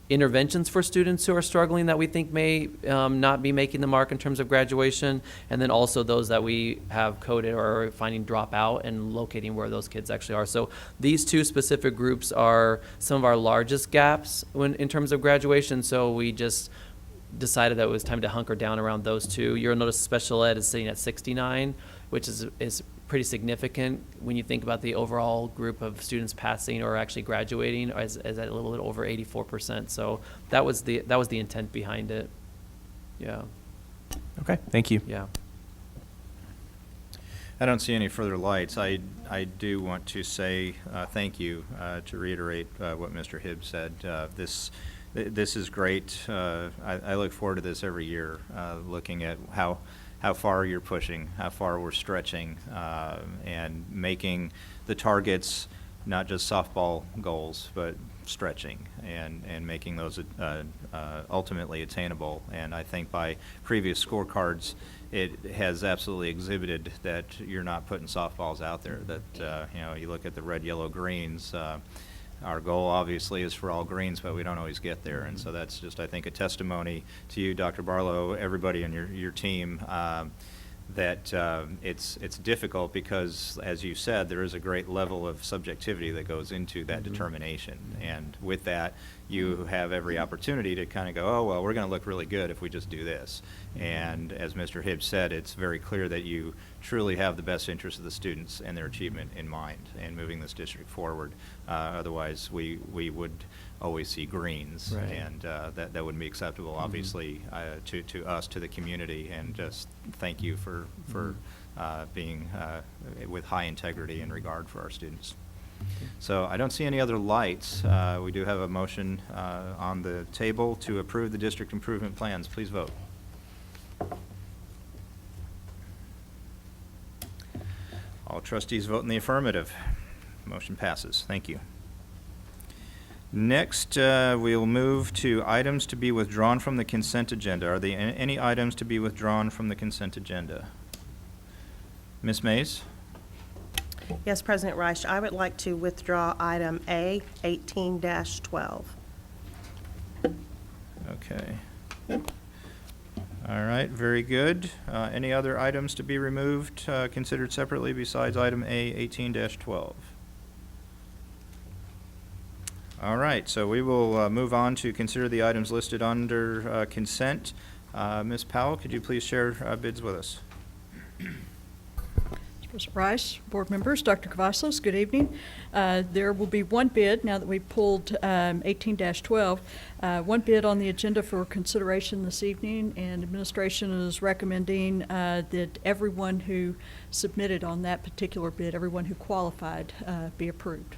interventions for students who are struggling that we think may not be making the mark in terms of graduation, and then also those that we have coded or are finding drop out and locating where those kids actually are. So these two specific groups are some of our largest gaps in terms of graduation, so we just decided that it was time to hunker down around those two. You'll notice special ed is sitting at 69, which is pretty significant when you think about the overall group of students passing or actually graduating as at a little bit over 84%. So that was the intent behind it. Yeah. Okay, thank you. Yeah. I don't see any further lights. I do want to say thank you, to reiterate what Mr. Hibbs said. This is great. I look forward to this every year, looking at how far you're pushing, how far we're stretching, and making the targets not just softball goals, but stretching and making those ultimately attainable. And I think by previous scorecards, it has absolutely exhibited that you're not putting softballs out there, that, you look at the red, yellow, greens, our goal obviously is for all greens, but we don't always get there. And so that's just, I think, a testimony to you, Dr. Barlow, everybody on your team, that it's difficult because, as you said, there is a great level of subjectivity that goes into that determination. And with that, you have every opportunity to kind of go, oh, well, we're going to look really good if we just do this. And as Mr. Hibbs said, it's very clear that you truly have the best interest of the students and their achievement in mind and moving this district forward. Otherwise, we would always see greens, Right. and that wouldn't be acceptable, obviously, to us, to the community. And just thank you for being with high integrity and regard for our students. So I don't see any other lights. We do have a motion on the table to approve the district improvement plans. Please vote. All trustees vote in the affirmative. Motion passes. Thank you. Next, we'll move to items to be withdrawn from the consent agenda. Are there any items to be withdrawn from the consent agenda? Ms. Mays? Yes, President Reich, I would like to withdraw item A, 18-12. Okay. All right, very good. Any other items to be removed, considered separately besides item A, 18-12? All right, so we will move on to consider the items listed under consent. Ms. Powell, could you please share bids with us? President Rice, board members, Dr. Cavazos, good evening. There will be one bid, now that we've pulled 18-12, one bid on the agenda for consideration this evening, and administration is recommending that everyone who submitted on that particular bid, everyone who qualified, be approved.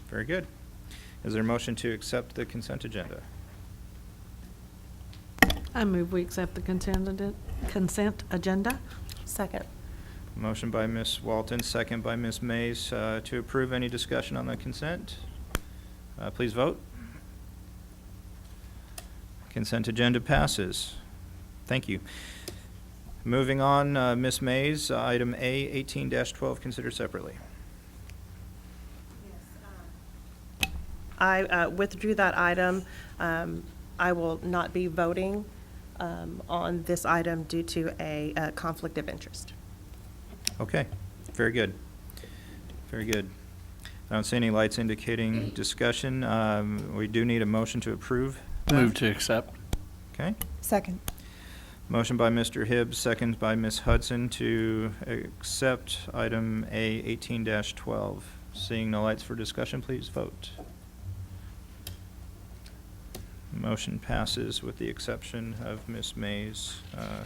Very good. Is there a motion to accept the consent agenda? I move we accept the consent agenda. Second. Motion by Ms. Walton, second by Ms. Mays, to approve. Any discussion on the consent? Please vote. Consent agenda passes. Thank you. Moving on, Ms. Mays, item A, 18-12, considered separately. I withdrew that item. I will not be voting on this item due to a conflict of interest. Okay, very good. Very good. I don't see any lights indicating discussion. We do need a motion to approve. Move to accept. Okay. Second. Motion by Mr. Hibbs, second by Ms. Hudson to accept item A 18-12. Seeing no lights for discussion, please vote. Motion passes with the exception of Ms. Mays,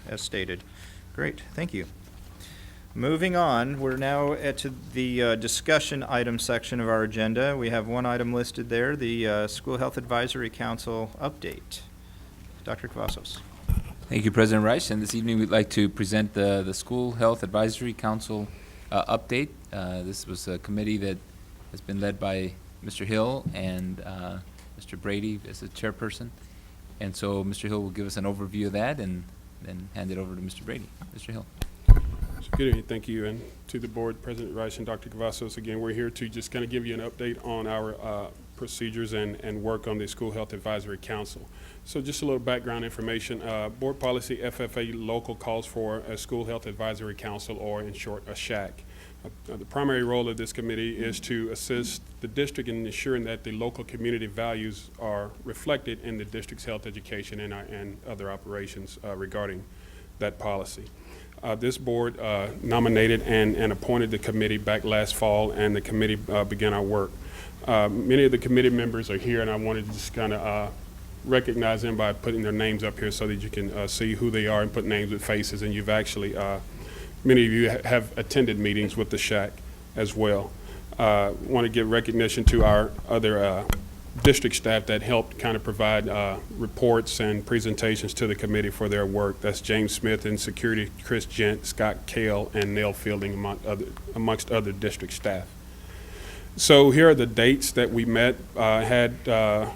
as stated. Great, thank you. Moving on, we're now at the discussion item section of our agenda. We have one item listed there, the School Health Advisory Council update. Dr. Cavazos. Thank you, President Rice. And this evening, we'd like to present the School Health Advisory Council update. This was a committee that has been led by Mr. Hill and Mr. Brady as the chairperson. And so Mr. Hill will give us an overview of that and then hand it over to Mr. Brady. Mr. Hill. Good evening, thank you, and to the board, President Rice and Dr. Cavazos. Again, we're here to just kind of give you an update on our procedures and work on the School Health Advisory Council. So just a little background information. Board policy FFA local calls for a School Health Advisory Council, or in short, a SHAC. The primary role of this committee is to assist the district in ensuring that the local community values are reflected in the district's health education and other operations regarding that policy. This board nominated and appointed the committee back last fall, and the committee began our work. Many of the committee members are here, and I wanted to just kind of recognize them by putting their names up here so that you can see who they are and put names with faces. And you've actually many of you have attended meetings with the Shack as well. Want to give recognition to our other district staff that helped kind of provide reports and presentations to the committee for their work. That's James Smith in security, Chris Gent, Scott Kale, and Nell Fielding amongst other district staff. So here are the dates that we met. Had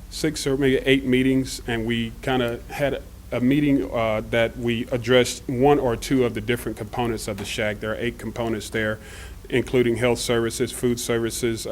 6 or maybe 8 meetings, and we kind of had a meeting that we addressed 1 or 2 of the different components of the Shack. There are 8 components there, including health services, food services,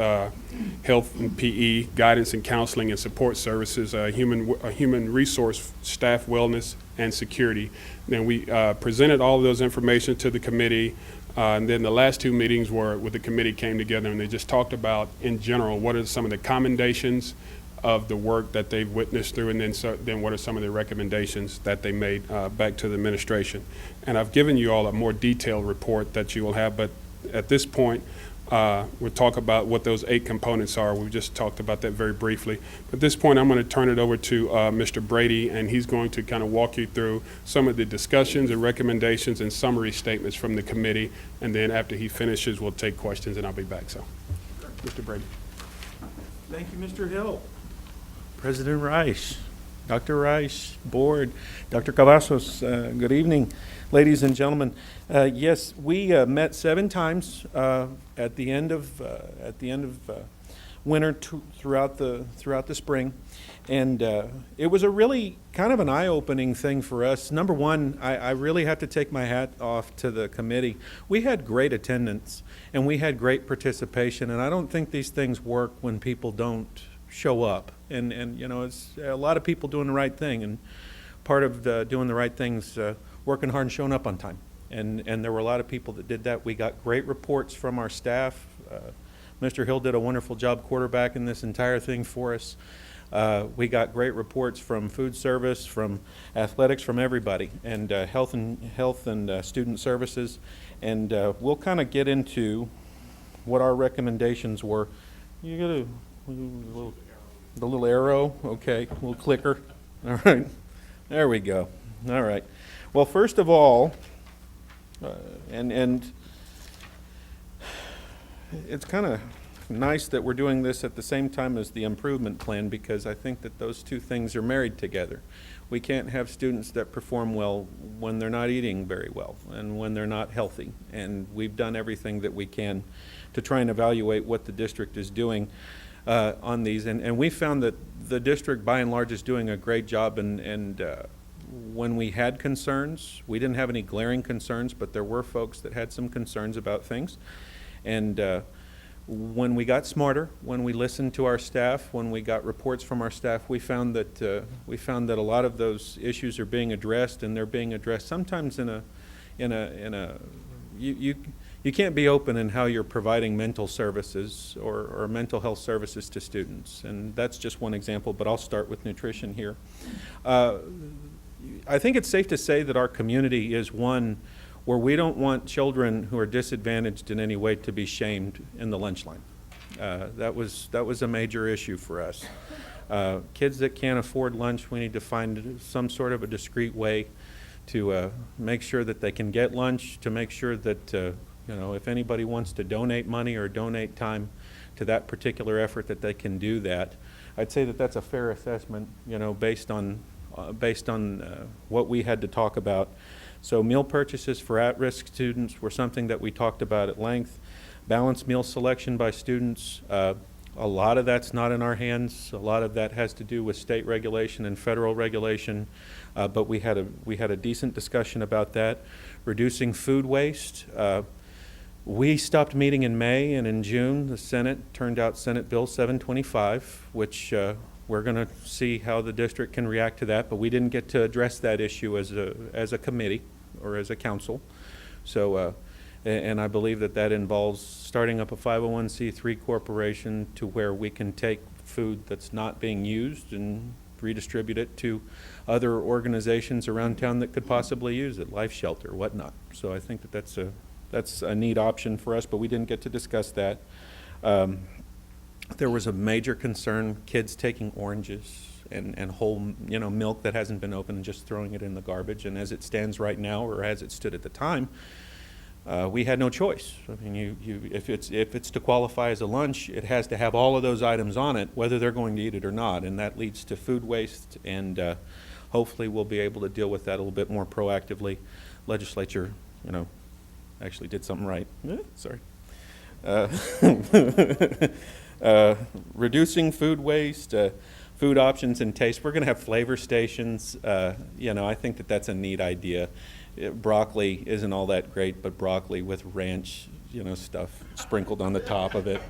health and PE, guidance and counseling and support services, human resource, staff wellness, and security. Then we presented all of those information to the committee. And then the last 2 meetings were where the committee came together and they just talked about, in general, what are some of the commendations of the work that they've witnessed through, and then what are some of the recommendations that they made back to the administration. And I've given you all a more detailed report that you will have, but at this point, we'll talk about what those 8 components are. We just talked about that very briefly. At this point, I'm going to turn it over to Mr. Brady, and he's going to kind of walk you through some of the discussions and recommendations and summary statements from the committee. And then after he finishes, we'll take questions, and I'll be back. So, Mr. Brady. Thank you, Mr. Hill. President Rice, Dr. Rice, Board, Dr. Cavazos, good evening, ladies and gentlemen. Yes, we met 7 times at the end of winter throughout the spring, and it was a really kind of an eye-opening thing for us. Number one, I really have to take my hat off to the committee. We had great attendance and we had great participation, and I don't think these things work when people don't show up. And you know, it's a lot of people doing the right thing, and part of doing the right things, working hard and showing up on time. And there were a lot of people that did that. We got great reports from our staff. Mr. Hill did a wonderful job quarterbacking this entire thing for us. We got great reports from food service, from athletics, from everybody, and health and student services. And we'll kind of get into what our recommendations were. You got the little arrow, okay, little clicker. All right, there we go. All right. Well, first of all, and it's kind of nice that we're doing this at the same time as the improvement plan, because I think that those 2 things are married together. We can't have students that perform well when they're not eating very well and when they're not healthy. And we've done everything that we can to try and evaluate what the district is doing on these. And we found that the district, by and large, is doing a great job. And when we had concerns, we didn't have any glaring concerns, but there were folks that had some concerns about things. And when we got smarter, when we listened to our staff, when we got reports from our staff, we found that a lot of those issues are being addressed, and they're being addressed sometimes you can't be open in how you're providing mental services or mental health services to students, and that's just one example. But I'll start with nutrition here. I think it's safe to say that our community is one where we don't want children who are disadvantaged in any way to be shamed in the lunch line. That was a major issue for us. Kids that can't afford lunch, we need to find some sort of a discreet way to make sure that they can get lunch, to make sure that you know, if anybody wants to donate money or donate time to that particular effort, that they can do that. I'd say that that's a fair assessment, you know, based on what we had to talk about. So meal purchases for at-risk students were something that we talked about at length. Balanced meal selection by students, a lot of that's not in our hands. A lot of that has to do with state regulation and federal regulation, but we had a decent discussion about that. Reducing food waste. We stopped meeting in May, and in June, the Senate turned out Senate Bill 725, which we're going to see how the district can react to that, but we didn't get to address that issue as a committee or as a council. So, and I believe that involves starting up a 501c3 corporation to where we can take food that's not being used and redistribute it to other organizations around town that could possibly use it, Life Shelter, whatnot. So I think that that's a neat option for us, but we didn't get to discuss that. There was a major concern, kids taking oranges and whole, milk that hasn't been opened and just throwing it in the garbage. And as it stands right now, or as it stood at the time, we had no choice. I mean, if it's to qualify as a lunch, it has to have all of those items on it, whether they're going to eat it or not, and that leads to food waste. And hopefully, we'll be able to deal with that a little bit more proactively. Legislature, actually did something right. Sorry. Reducing food waste, food options and taste. We're going to have flavor stations. I think that's a neat idea. Broccoli isn't all that great, but broccoli with ranch, stuff sprinkled on the top of it.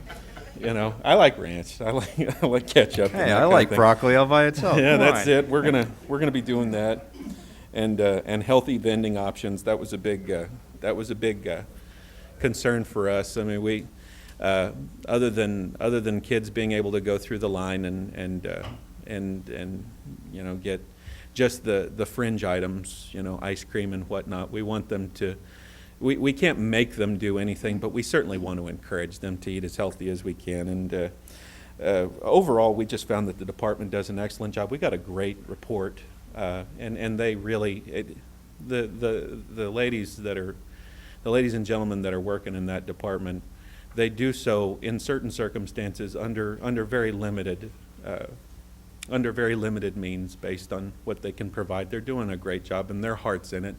I like ranch. I like ketchup. Hey, I like broccoli all by itself. Yeah, Come that's on. it. We're gonna be doing that, and healthy vending options. That was a big concern for us. I mean, we other than kids being able to go through the line and get just the fringe items, ice cream and whatnot. We want them to, we can't make them do anything, but we certainly want to encourage them to eat as healthy as we can. And overall, we just found that the department does an excellent job. We got a great report, and they really, the ladies and gentlemen that are working in that department, they do so in certain circumstances under very limited means based on what they can provide. They're doing a great job, and their heart's in it.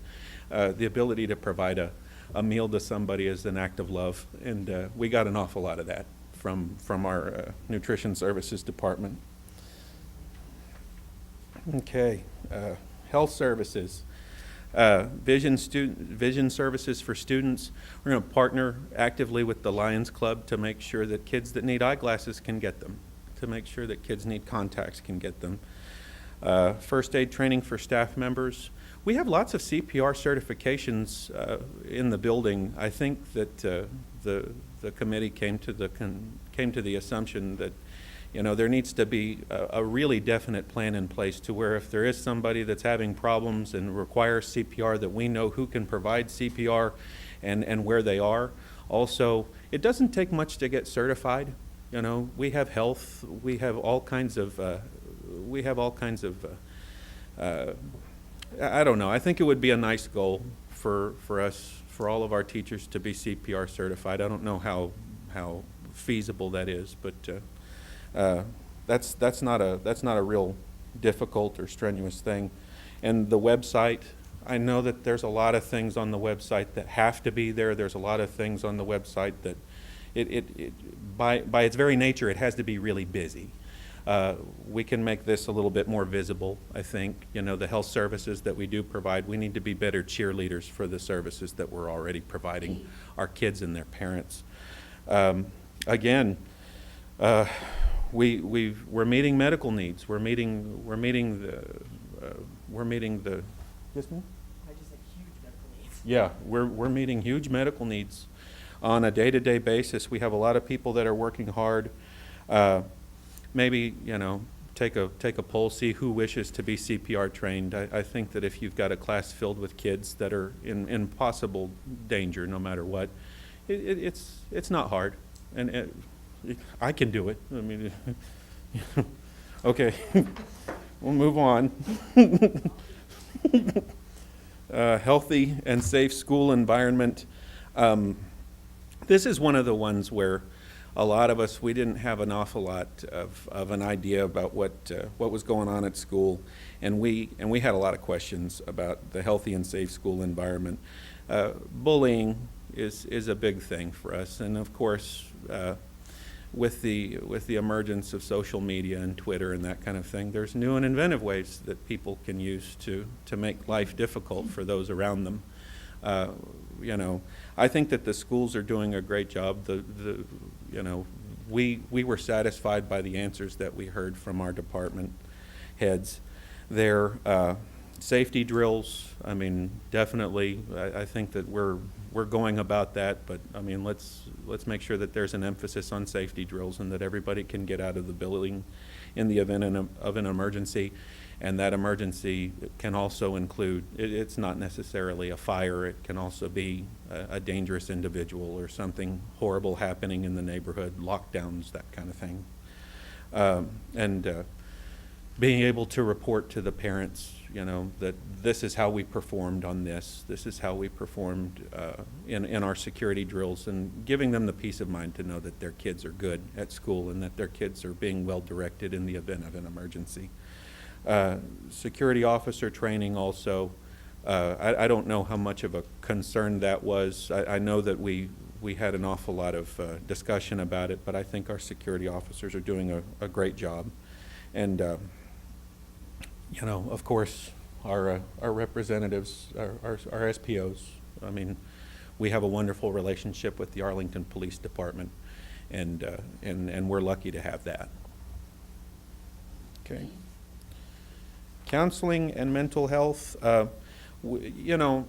The ability to provide a meal to somebody is an act of love, and we got an awful lot of that from our nutrition services department. Okay, health services. Vision services for students. We're going to partner actively with the Lions Club to make sure that kids that need eyeglasses can get them, to make sure that kids need contacts can get them. First aid training for staff members. We have lots of CPR certifications in the building. I think that the committee came to the assumption that there needs to be a really definite plan in place to where if there is somebody that's having problems and requires CPR, that we know who can provide CPR and where they are. Also, it doesn't take much to get certified. We have health, we have all kinds of, I don't know. I think it would be a nice goal for us, for all of our teachers to be CPR certified. I don't know how feasible that is, but that's not a real difficult or strenuous thing. And the website, I know that there's a lot of things on the website that have to be there. There's a lot of things on the website that by its very nature, it has to be really busy. We can make this a little bit more visible, I think. The health services that we do provide, we need to be better cheerleaders for the services that we're already providing our kids and their parents. Again, we're meeting medical needs. We're meeting the. Yes, ma'am? I just said huge medical needs. Yeah, we're meeting huge medical needs on a day-to-day basis. We have a lot of people that are working hard. Maybe take a poll, see who wishes to be CPR trained. I think that if you've got a class filled with kids that are in possible danger, no matter what, it's not hard, and I can do it. I mean, okay, we'll move on. Healthy and safe school environment. This is one of the ones where a lot of us, we didn't have an awful lot of an idea about what was going on at school, and we had a lot of questions about the healthy and safe school environment. Bullying is a big thing for us, and of course, with the emergence of social media and Twitter and that kind of thing, there's new and inventive ways that people can use to make life difficult for those around them. I think that the schools are doing a great job. We were satisfied by the answers that we heard from our department heads. Their safety drills, I mean, definitely, I think that we're going about that, but I mean, let's make sure that there's an emphasis on safety drills and that everybody can get out of the building in the event of an emergency. And that emergency can also include, it's not necessarily a fire, it can also be a dangerous individual or something horrible happening in the neighborhood, lockdowns, that kind of thing. being able to report to the parents, you know, that this is how we performed on this is how we performed in our security drills, and giving them the peace of mind to know that their kids are good at school and that their kids are being well directed in the event of an emergency. Security officer training also, I don't know how much of a concern that was. I know that we had an awful lot of discussion about it, but I think our security officers are doing a great job. And, you know, of course, our representatives, our SPOs, I mean, we have a wonderful relationship with the Arlington Police Department, and we're lucky to have that. Okay. Counseling and mental health, you know,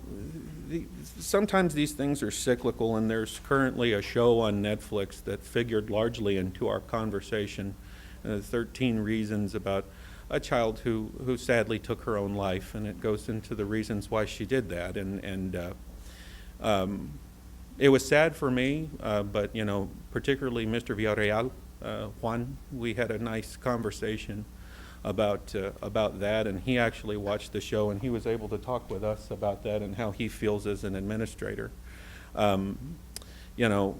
sometimes these things are cyclical, and there's currently a show on Netflix that figured largely into our conversation, 13 Reasons, about a child who sadly took her own life, and it goes into the reasons why she did that. And it was sad for me, but, you know, particularly Mr. Villarreal, Juan, we had a nice conversation about that, and he actually watched the show, and he was able to talk with us about that and how he feels as an administrator. You know,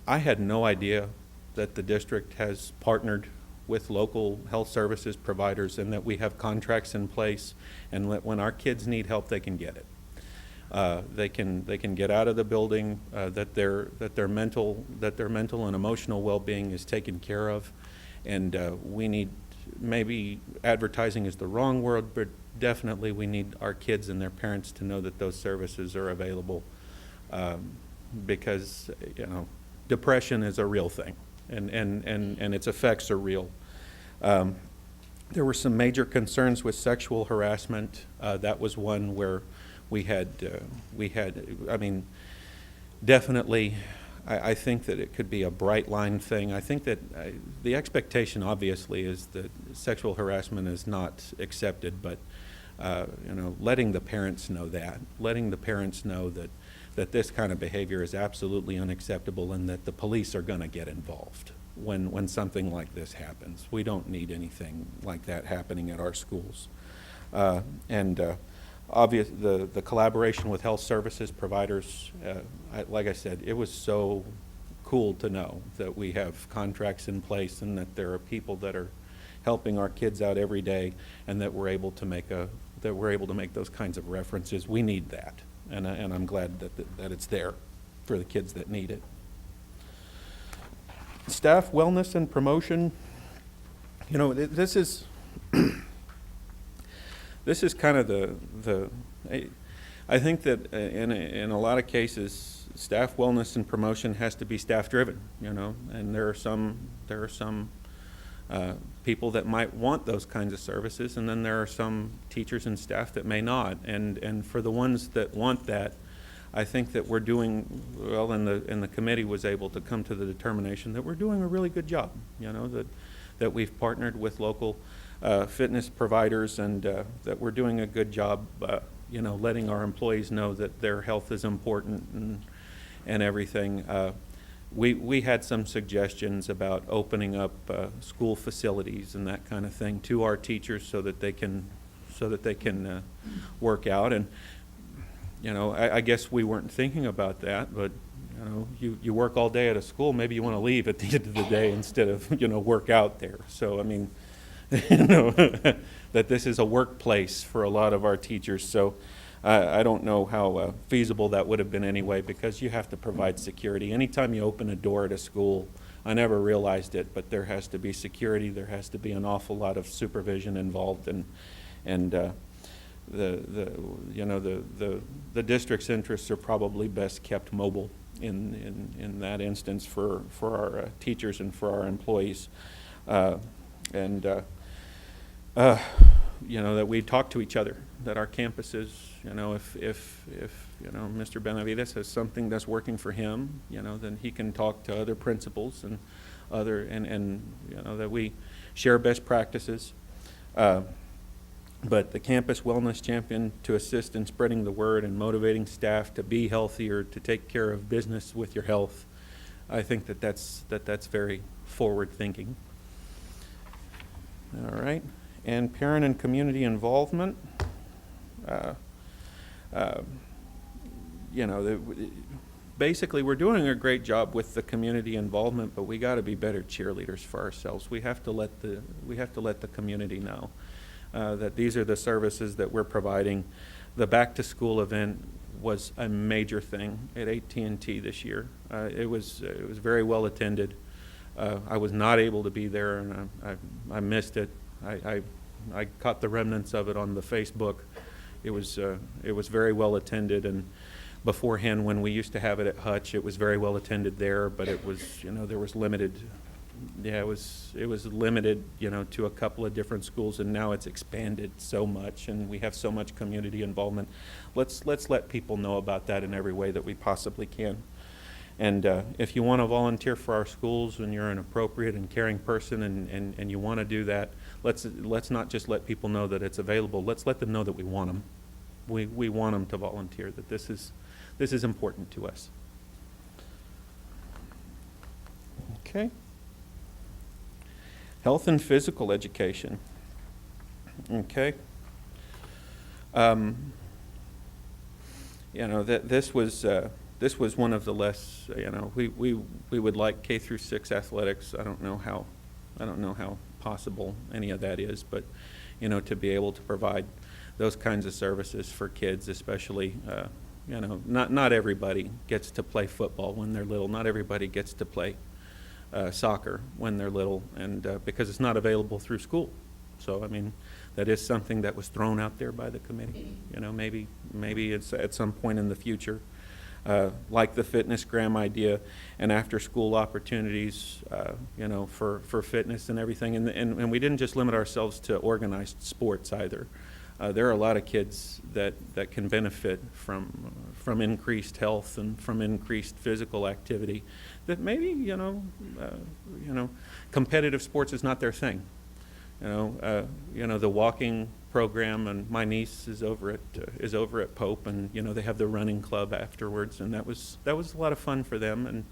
I had no idea that the district has partnered with local health services providers, and that we have contracts in place, and that when our kids need help, they can get it. They can get out of the building, that their mental and emotional well-being is taken care of, and we need, maybe advertising is the wrong word, but definitely we need our kids and their parents to know that those services are available, because, you know, depression is a real thing, and its effects are real. There were some major concerns with sexual harassment. That was one where we had, I mean, definitely, I think that it could be a bright line thing. I think that the expectation, obviously, is that sexual harassment is not accepted, but you know, letting the parents know that this kind of behavior is absolutely unacceptable, and that the police are going to get involved when something like this happens. We don't need anything like that happening at our schools. The collaboration with health services providers, like I said, it was so cool to know that we have contracts in place, and that there are people that are helping our kids out every day, and that we're able to make those kinds of references. We need that, and I'm glad that it's there for the kids that need it. Staff wellness and promotion. You know, this is this is kind of I think that in a lot of cases, staff wellness and promotion has to be staff driven, you know, and there are some people that might want those kinds of services, and then there are some teachers and staff that may not, and for the ones that want that, I think that we're doing well, and the committee was able to come to the determination that we're doing a really good job, you know, that we've partnered with local fitness providers, and that we're doing a good job, you know, letting our employees know that their health is important and everything. We had some suggestions about opening up school facilities and that kind of thing to our teachers, so that they can work out. And you know, I guess we weren't thinking about that, but you know, you work all day at a school, maybe you want to leave at the end of the day instead of, you know, work out there. So I mean, you know, that this is a workplace for a lot of our teachers. So I don't know how feasible that would have been anyway, because you have to provide security. Anytime you open a door at a school, I never realized it, but there has to be security. There has to be an awful lot of supervision involved, and the district's interests are probably best kept mobile in that instance for our teachers and for our employees, you know, that we talk to each other, that our campuses, you know, if you know, Mr. Benavides has something that's working for him, you know, then he can talk to other principals and you know, that we share best practices. But the campus wellness champion, to assist in spreading the word and motivating staff to be healthier, to take care of business with your health, I think that's very forward thinking. All right. And parent and community involvement. You know, basically, we're doing a great job with the community involvement, but we got to be better cheerleaders for ourselves. We have to let the community know that these are the services that we're providing. The back-to-school event was a major thing at AT&T this year. It was very well attended. I was not able to be there, and I missed it. I caught the remnants of it on the Facebook. It was very well attended, and beforehand, when we used to have it at Hutch, it was very well attended there, but it was, you know, there was limited. Yeah, it was limited, you know, to a couple of different schools, and now it's expanded so much, and we have so much community involvement. Let's let people know about that in every way that we possibly can. And if you want to volunteer for our schools and you're an appropriate and caring person and you want to do that, let's not just let people know that it's available. Let's let them know that we want them. We want them to volunteer, that this is important to us. Okay. Health and physical education. Okay. You know, this was one of the less, you know, we would like K through 6 athletics. I don't know how possible any of that is, but, you know, to be able to provide those kinds of services for kids, especially, you know, not everybody gets to play football when they're little. Not everybody gets to play soccer when they're little, and because it's not available through school. So, I mean, that is something that was thrown out there by the committee. You know, maybe it's at some point in the future, like the fitnessgram idea and after-school opportunities, you know, for fitness and everything. And we didn't just limit ourselves to organized sports either. There are a lot of kids that can benefit from increased health and from increased physical activity that maybe, you know, competitive sports is not their thing. You know, the walking program, and my niece is over at Pope, and, you know, they have the running club afterwards, and that was a lot of fun for them. And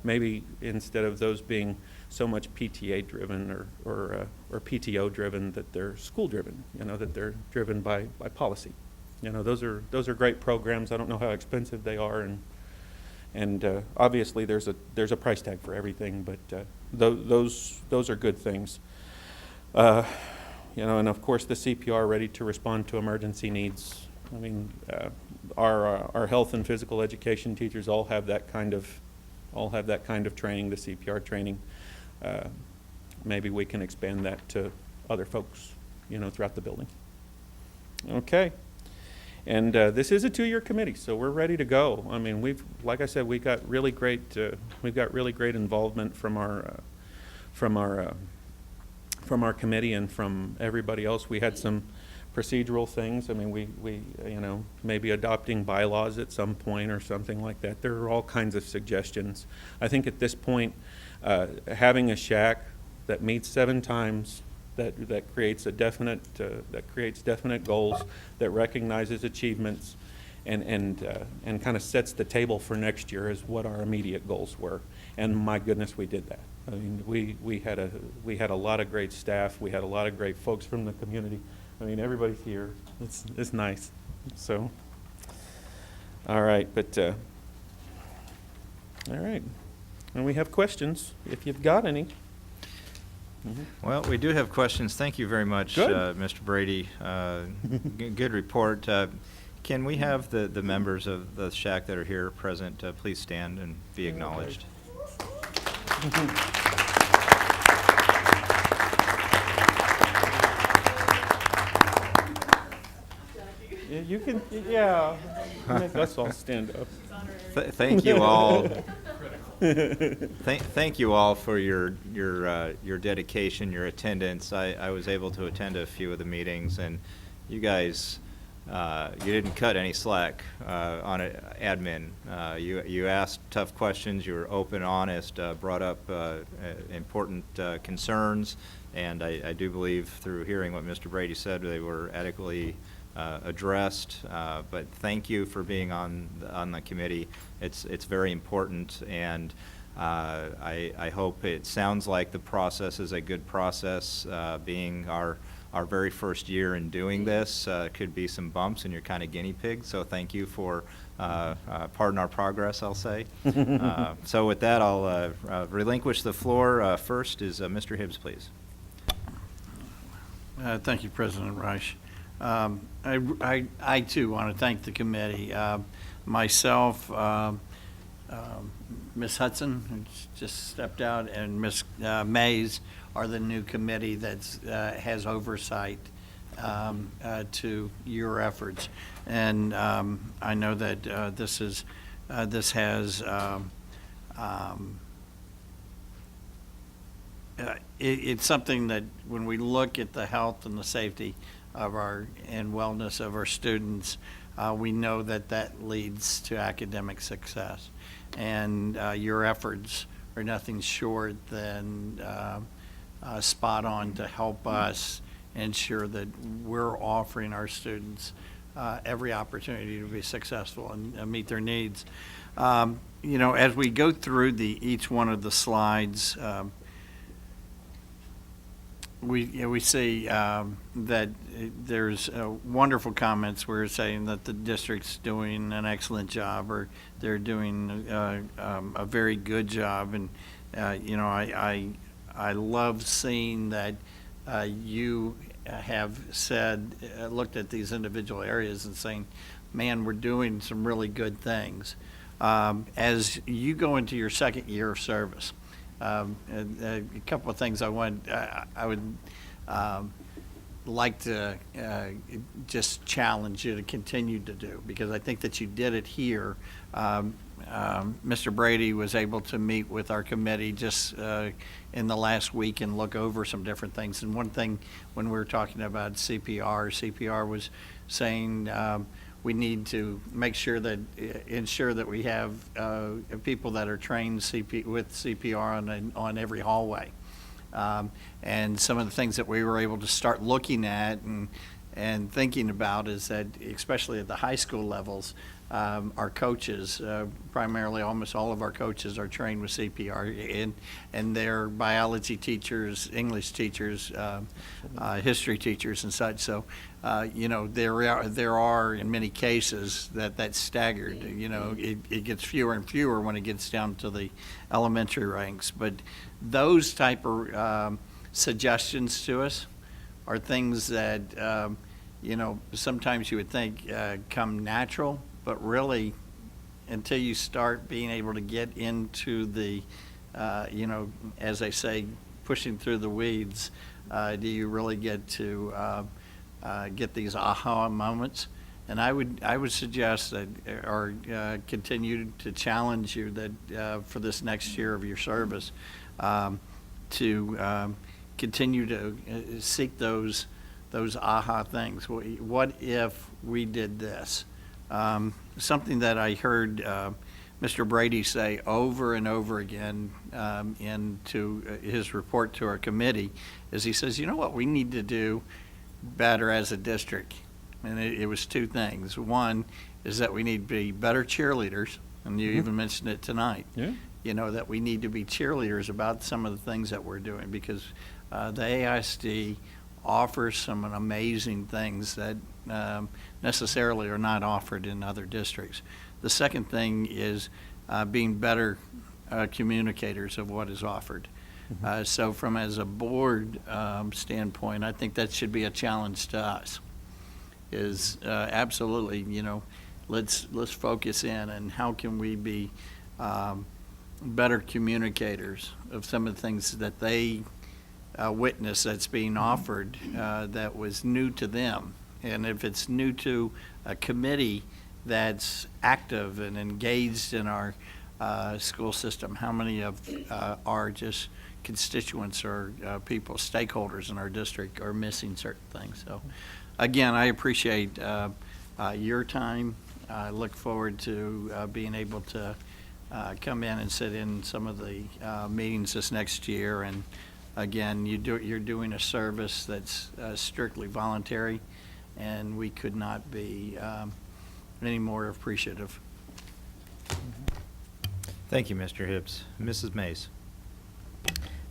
maybe instead of those being so much PTA driven or PTO driven, that they're school driven, you know, that they're driven by policy. You know, those are great programs. I don't know how expensive they are, and obviously there's a price tag for everything, but those are good things. You know, and of course the CPR, ready to respond to emergency needs. I mean, our health and physical education teachers all have that kind of training, the CPR training. Maybe we can expand that to other folks, you know, throughout the building. Okay. And this is a 2-year committee, so we're ready to go. I mean, like I said, we've got really great involvement from our committee and from everybody else. We had some procedural things. I mean, we you know, maybe adopting bylaws at some point or something like that. There are all kinds of suggestions. I think at this point, having a shack that meets 7 times, that creates definite goals, that recognizes achievements, and kind of sets the table for next year is what our immediate goals were. And my goodness, we did that. I mean, we had a lot of great staff. We had a lot of great folks from the community. I mean, everybody's here. It's nice. So, all right, but all right, and we have questions if you've got any. Well, we do have questions. Thank you very much, Mr. Brady. Good report. Can we have the members of the shack that are here present please stand and be acknowledged? You can, yeah. Make us all stand up. Thank you all. Thank you all for your dedication, your attendance. I was able to attend a few of the meetings, and you guys, you didn't cut any slack on admin. You asked tough questions. You were open, honest, brought up important concerns, and I do believe through hearing what Mr. Brady said, they were adequately addressed. But thank you for being on the committee. It's very important, and I hope it sounds like the process is a good process, being our our very first year in doing this. Could be some bumps and you're kind of guinea pigs, so thank you for pardon our progress, I'll say. So with that, I'll relinquish the floor. First is Mr. Hibbs, please. Thank you, President Reich. I too want to thank the committee. Myself, Ms. Hudson, who just stepped out, and Ms. Mays are the new committee that has oversight to your efforts. And I know that this has it's something that when we look at the health and the safety of and wellness of our students, we know that leads to academic success. And your efforts are nothing short than spot on to help us ensure that we're offering our students every opportunity to be successful and meet their needs. You know, as we go through each one of the slides, we see that there's wonderful comments. We're saying that the district's doing an excellent job, or they're doing a very good job. And you know, I love seeing that you have said, looked at these individual areas and saying, man, we're doing some really good things. As you go into your second year of service, a couple of things I would like to just challenge you to continue to do, because I think that you did it here. Mr. Brady was able to meet with our committee just in the last week and look over some different things. And one thing, when we were talking about CPR was saying we need to make sure that, ensure that we have people that are trained with CPR on every hallway. And some of the things that we were able to start looking at and thinking about is that, especially at the high school levels, our coaches, primarily almost all of our coaches are trained with CPR, and they're biology teachers, English teachers, history teachers and such. So, you know, there are in many cases that's staggered. You know, it gets fewer and fewer when it gets down to the elementary ranks. But those type of suggestions to us are things that, you know, sometimes you would think come natural, but really, until you start being able to get into the, you know, as they say, pushing through the weeds, do you really get to get these aha moments? And I would suggest that, or continue to challenge you that for this next year of your service, to continue to seek those aha things. What if we did this? Something that I heard Mr. Brady say over and over again into his report to our committee is he says, you know what we need to do better as a district? And it was two things. One is that we need to be better cheerleaders, and you even mentioned it tonight. Yeah. You know, that we need to be cheerleaders about some of the things that we're doing, because the AISD offers some amazing things that necessarily are not offered in other districts. The second thing is being better communicators of what is offered. So from as a board standpoint, I think that should be a challenge to us, is absolutely, you know, let's focus in and how can we be better communicators of some of the things that they witness that's being offered that was new to them. And if it's new to a committee that's active and engaged in our school system, how many of our just constituents or people, stakeholders in our district are missing certain things? So again, I appreciate your time. I look forward to being able to come in and sit in some of the meetings this next year. And again, you're doing a service that's strictly voluntary, and we could not be any more appreciative. Thank you, Mr. Hibbs. Mrs. Mays.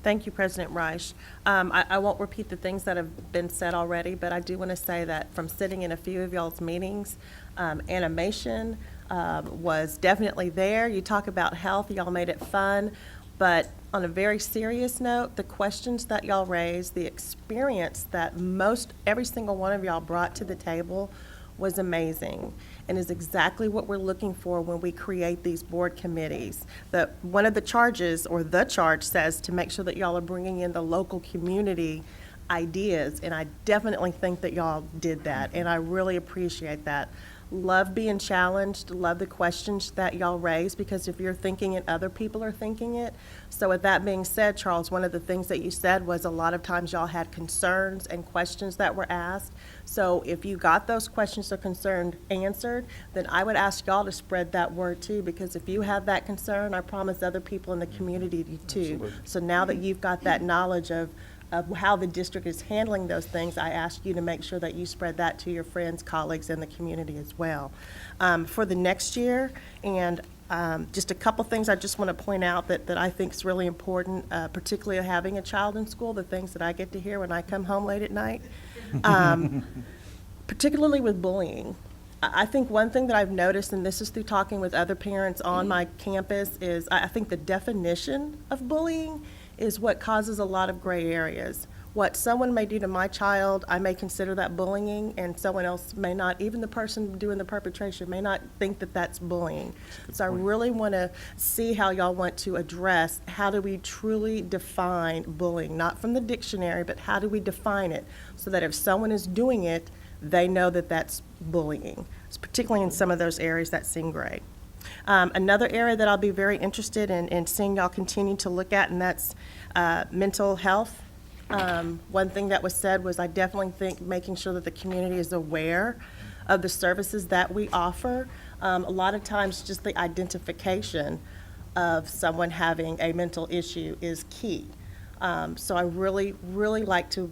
Thank you, President Reich. I won't repeat the things that have been said already, but I do want to say that from sitting in a few of y'all's meetings, animation was definitely there. You talk about health, y'all made it fun, but on a very serious note, the questions that y'all raised, the experience that every single one of y'all brought to the table was amazing and is exactly what we're looking for when we create these board committees. One of the charges, or the charge, says to make sure that y'all are bringing in the local community ideas, and I definitely think that y'all did that, and I really appreciate that. Love being challenged, love the questions that y'all raise, because if you're thinking it, other people are thinking it. So with that being said, Charles, one of the things that you said was a lot of times y'all had concerns and questions that were asked. So if you got those questions or concerns answered, then I would ask y'all to spread that word too, because if you have that concern, I promise other people in the community do too. Absolutely. So now that you've got that knowledge of how the district is handling those things, I ask you to make sure that you spread that to your friends, colleagues, and the community as well. For the next year, and just a couple things I just want to point out that I think is really important, particularly having a child in school, the things that I get to hear when I come home late at night, particularly with bullying. I think one thing that I've noticed, and this is through talking with other parents on my campus, is I think the definition of bullying is what causes a lot of gray areas. What someone may do to my child, I may consider that bullying, and someone else may not, even the person doing the perpetration may not think that that's bullying. So I really want to see how y'all want to address, how do we truly define bullying? Not from the dictionary, but how do we define it so that if someone is doing it, they know that that's bullying, particularly in some of those areas that seem gray. Another area that I'll be very interested in seeing y'all continue to look at, and that's mental health. One thing that was said was I definitely think making sure that the community is aware of the services that we offer. A lot of times just the identification of someone having a mental issue is key. So I really like to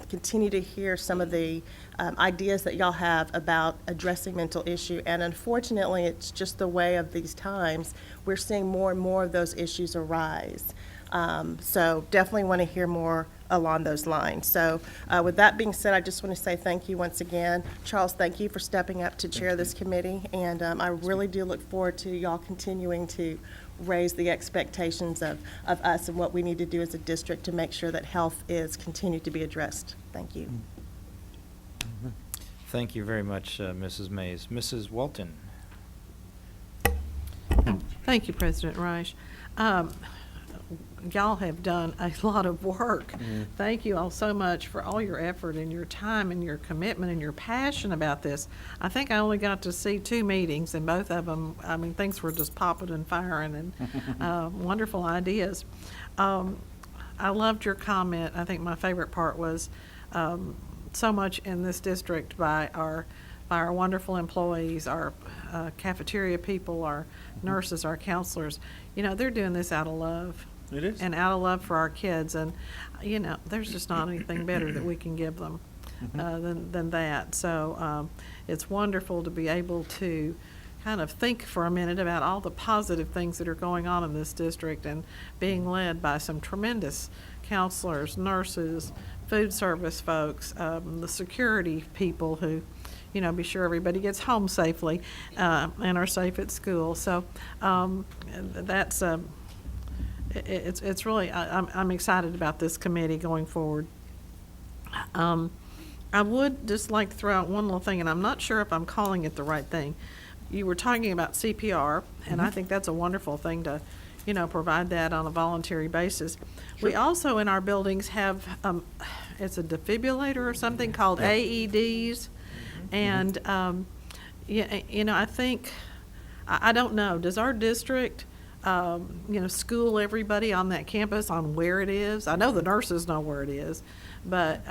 continue to hear some of the ideas that y'all have about addressing mental issue. And unfortunately, it's just the way of these times. We're seeing more and more of those issues arise. So definitely want to hear more along those lines. So with that being said, I just want to say thank you once again. Charles, thank you for stepping up to chair this committee. And I really do look forward to y'all continuing to raise the expectations of us and what we need to do as a district to make sure that health is continued to be addressed. Thank you. Thank you very much, Mrs. Mays. Mrs. Walton. Thank you, President Reich. Y'all have done a lot of work. Thank you all so much for all your effort and your time and your commitment and your passion about this. I think I only got to see 2 meetings, and both of them, I mean, things were just popping and firing and wonderful ideas. I loved your comment. I think my favorite part was so much in this district by our wonderful employees, our cafeteria people, our nurses, our counselors. You know, they're doing this out of love. It is. And out of love for our kids. And, you know, there's just not anything better that we can give them than that. So it's wonderful to be able to kind of think for a minute about all the positive things that are going on in this district and being led by some tremendous counselors, nurses, food service folks, the security people who, you know, be sure everybody gets home safely and are safe at school. So that's it's really, I'm excited about this committee going forward. I would just like to throw out one little thing, and I'm not sure if I'm calling it the right thing. You were talking about CPR, and I think that's a wonderful thing to, you know, provide that on a voluntary basis. We also in our buildings have, it's a defibrillator or something called AEDs. And, you know, I think, I don't know, does our district, you know, school everybody on that campus on where it is? I know the nurses know where it is, but,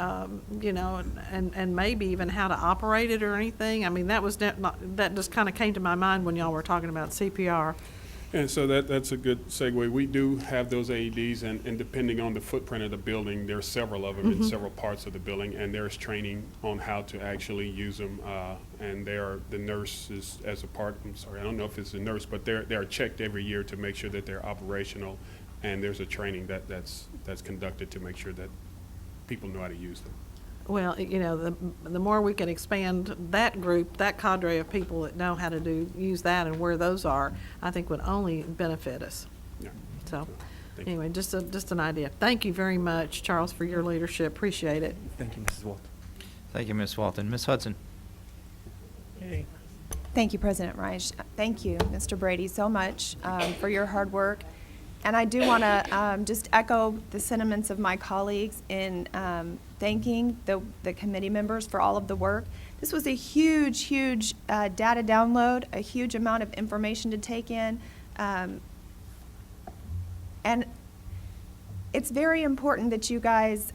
you know, and maybe even how to operate it or anything. I mean, that was that just kind of came to my mind when y'all were talking about CPR. And so that's a good segue. We do have those AEDs, and depending on the footprint of the building, there are several of them in several parts of the building, and there's training on how to actually use them. And the nurses as a part, I'm sorry, I don't know if it's a nurse, but they are checked every year to make sure that they're operational and there's a training that's conducted to make sure that people know how to use them. Well, you know, the more we can expand that group, that cadre of people that know how to use that and where those are, I think would only benefit us. Yeah. So, Thank you. anyway, just an idea. Thank you very much, Charles, for your leadership. Appreciate it. Thank you, Mrs. Walton. Thank you, Ms. Walton. Ms. Hudson? Thank you, President Reich. Thank you, Mr. Brady, so much for your hard work. And I do want to just echo the sentiments of my colleagues in thanking the committee members for all of the work. This was a huge, huge data download, a huge amount of information to take in. And it's very important that you guys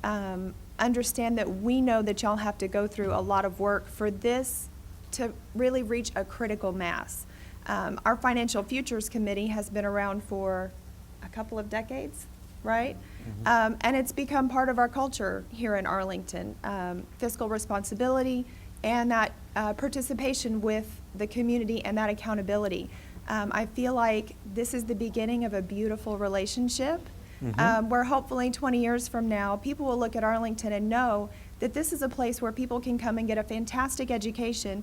understand that we know that y'all have to go through a lot of work for this to really reach a critical mass. Our Financial Futures Committee has been around for a couple of decades, right? And it's become part of our culture here in Arlington. Fiscal responsibility and that participation with the community and that accountability. I feel like this is the beginning of a beautiful relationship where hopefully 20 years from now, people will look at Arlington and know that this is a place where people can come and get a fantastic education,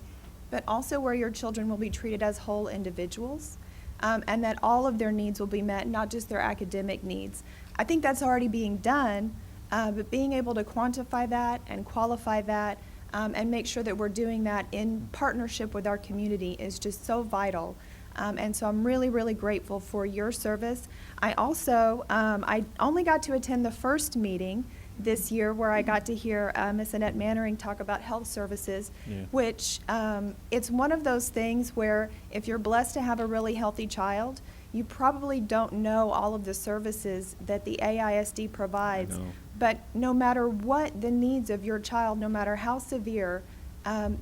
but also where your children will be treated as whole individuals, and that all of their needs will be met, not just their academic needs. I think that's already being done, but being able to quantify that and qualify that and make sure that we're doing that in partnership with our community is just so vital. And so I'm really, really grateful for your service. I also, I only got to attend the first meeting this year where I got to hear Ms. Annette Mannering talk about health services, which it's one of those things where if you're blessed to have a really healthy child, you probably don't know all of the services that the AISD provides. But no matter what the needs of your child, no matter how severe,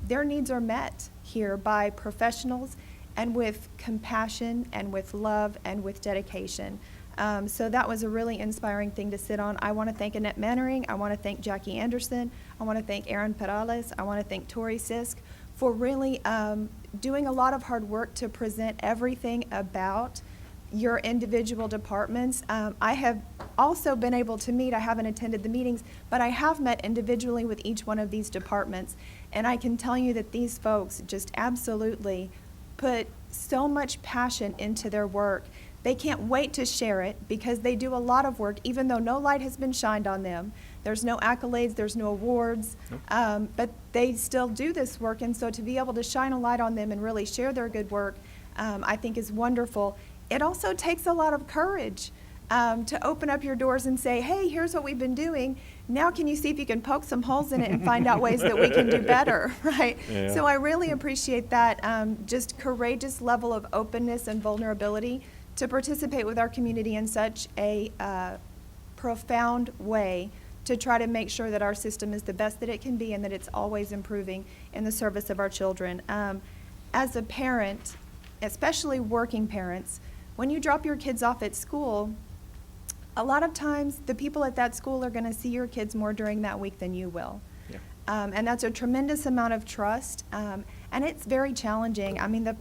their needs are met here by professionals and with compassion and with love and with dedication. So that was a really inspiring thing to sit on. I want to thank Annette Mannering. I want to thank Jackie Anderson. I want to thank Aaron Perales. I want to thank Tori Sisk for really doing a lot of hard work to present everything about your individual departments. I have also been able to meet, I haven't attended the meetings, but I have met individually with each one of these departments. And I can tell you that these folks just absolutely put so much passion into their work. They can't wait to share it because they do a lot of work, even though no light has been shined on them. There's no accolades, there's no awards, but they still do this work. And so to be able to shine a light on them and really share their good work, I think is wonderful. It also takes a lot of courage to open up your doors and say, hey, here's what we've been doing. Now can you see if you can poke some holes in it and find out ways that we can do better, right? Yeah. So I really appreciate that just courageous level of openness and vulnerability to participate with our community in such a profound way to try to make sure that our system is the best that it can be and that it's always improving in the service of our children. As a parent, especially working parents, when you drop your kids off at school, a lot of times the people at that school are going to see your kids more during that week than you will. Yeah. And that's a tremendous amount of trust, and it's very challenging. I mean, the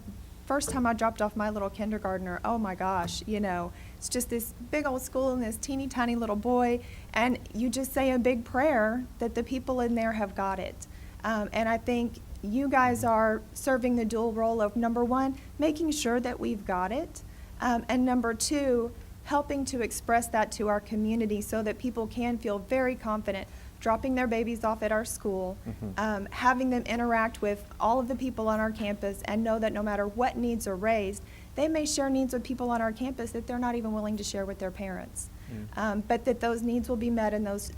first time I dropped off my little kindergartner, oh my gosh, you know, it's just this big old school and this teeny tiny little boy, and you just say a big prayer that the people in there have got it. And I think you guys are serving the dual role of, number one, making sure that we've got it, and number two, helping to express that to our community so that people can feel very confident dropping their babies off at our school, having them interact with all of the people on our campus and know that no matter what needs are raised, they may share needs with people on our campus that they're not even willing to share with their parents. But that those needs will be met and those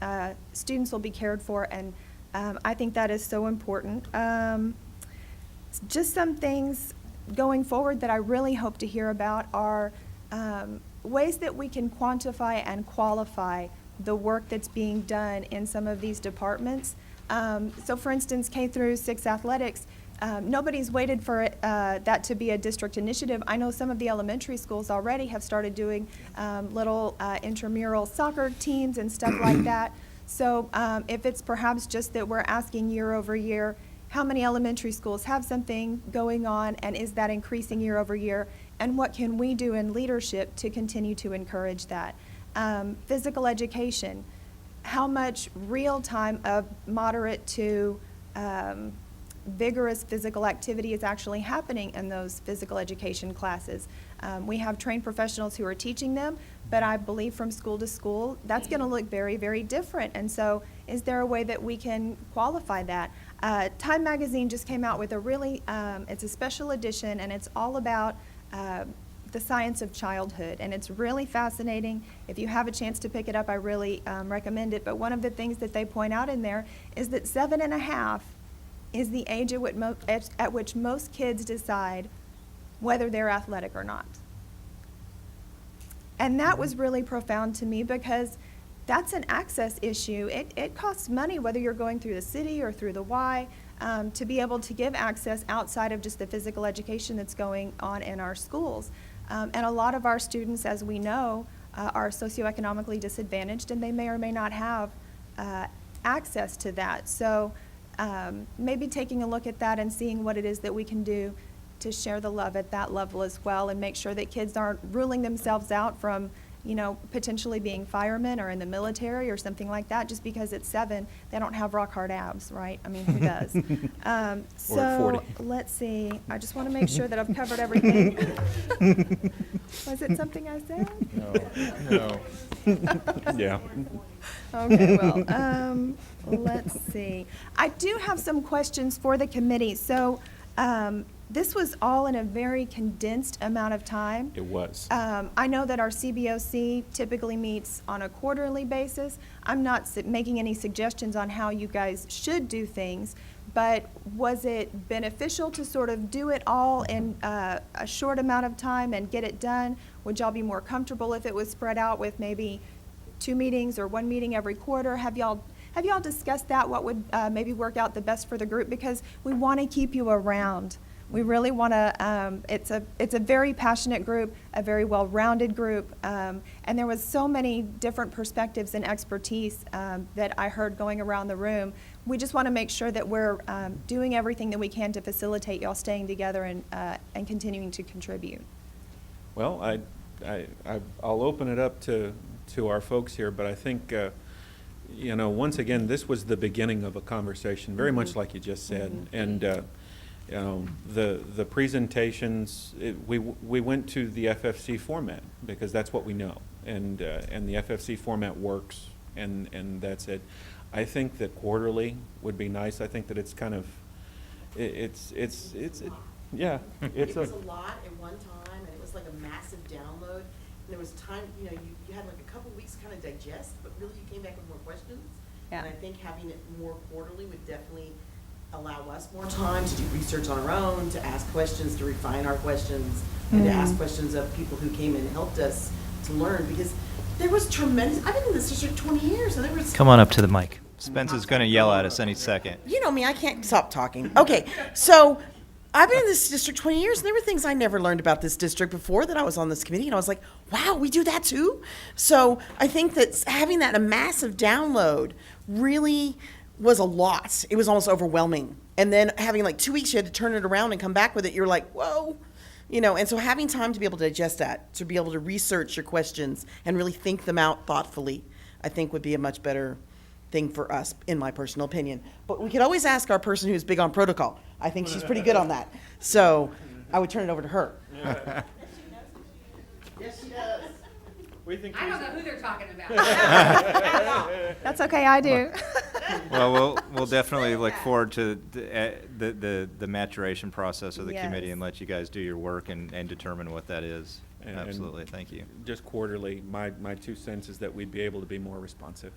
students will be cared for, and I think that is so important. Just some things going forward that I really hope to hear about are ways that we can quantify and qualify the work that's being done in some of these departments. So for instance, K through 6 athletics, nobody's waited for it, that to be a district initiative. I know some of the elementary schools already have started doing little intramural soccer teams and stuff like that. So if it's perhaps just that we're asking year over year, how many elementary schools have something going on, and is that increasing year over year? and what can we do in leadership to continue to encourage that? Physical education, how much real time of moderate to vigorous physical activity is actually happening in those physical education classes. We have trained professionals who are teaching them, but I believe from school to school, that's going to look very, very different. And so is there a way that we can qualify that? Time Magazine just came out with a really, it's a special edition, and it's all about the science of childhood, and it's really fascinating. If you have a chance to pick it up, I really recommend it. But one of the things that they point out in there is that 7.5 is the age at which most kids decide whether they're athletic or not. And that was really profound to me because that's an access issue. It costs money, whether you're going through the city or through the Y, to be able to give access outside of just the physical education that's going on in our schools. And a lot of our students, as we know, are socioeconomically disadvantaged, and they may or may not have access to that. So maybe taking a look at that and seeing what it is that we can do to share the love at that level as well, and make sure that kids aren't ruling themselves out from, you know, potentially being firemen or in the military or something like that just because it's 7. They don't have rock hard abs, right? I mean, who does? So let's see. I just want to make sure that I've covered everything. Was it something I said? No. Yeah. Okay, well, let's see. I do have some questions for the committee. So this was all in a very condensed amount of time. It was. I know that our CBOC typically meets on a quarterly basis. I'm not making any suggestions on how you guys should do things, but was it beneficial to sort of do it all in a short amount of time and get it done? Would y'all be more comfortable if it was spread out with maybe 2 meetings or 1 meeting every quarter? Have y'all discussed that? What would maybe work out the best for the group? Because we want to keep you around. We really want to, it's a very passionate group, a very well-rounded group, and there was so many different perspectives and expertise that I heard going around the room. We just want to make sure that we're doing everything that we can to facilitate y'all staying together and continuing to contribute. Well, I'll open it up to our folks here, but I think, you know, once again, this was the beginning of a conversation, very much like you just said. And you know, the presentations, we went to the FFC format because that's what we know, and the FFC format works, and that's it. I think that quarterly would be nice. I think that it's kind of, yeah. It was a lot at one time, and it was like a massive download. And there was time, you know, you had like a couple weeks to kind of digest, but really you came back with more questions. Yeah. And I think having it more quarterly would definitely allow us more time to do research on our own, to ask questions, to refine our questions, and to ask questions of people who came and helped us to learn, because there was tremendous, I've been in this district 20 years, and there was... Come on up to the mic. Spence is going to yell at us any second. You know me, I can't stop talking. Okay, so I've been in this district 20 years, and there were things I never learned about this district before that I was on this committee, and I was like, wow, we do that too? So I think that having that a massive download really was a lot. It was almost overwhelming. And then having like 2 weeks, you had to turn it around and come back with it. You're like, whoa. You know, and so having time to be able to digest that, to be able to research your questions and really think them out thoughtfully, I think would be a much better thing for us, in my personal opinion. But we could always ask our person who's big on protocol. I think she's pretty good on that. So I would turn it over to her. Yes, she does. I don't know who they're talking about. That's okay, I do. Well, we'll definitely look forward to the maturation process of the committee Yes. and let you guys do your work and determine what that is. And Absolutely, thank you. Just quarterly, my 2 cents is that we'd be able to be more responsive,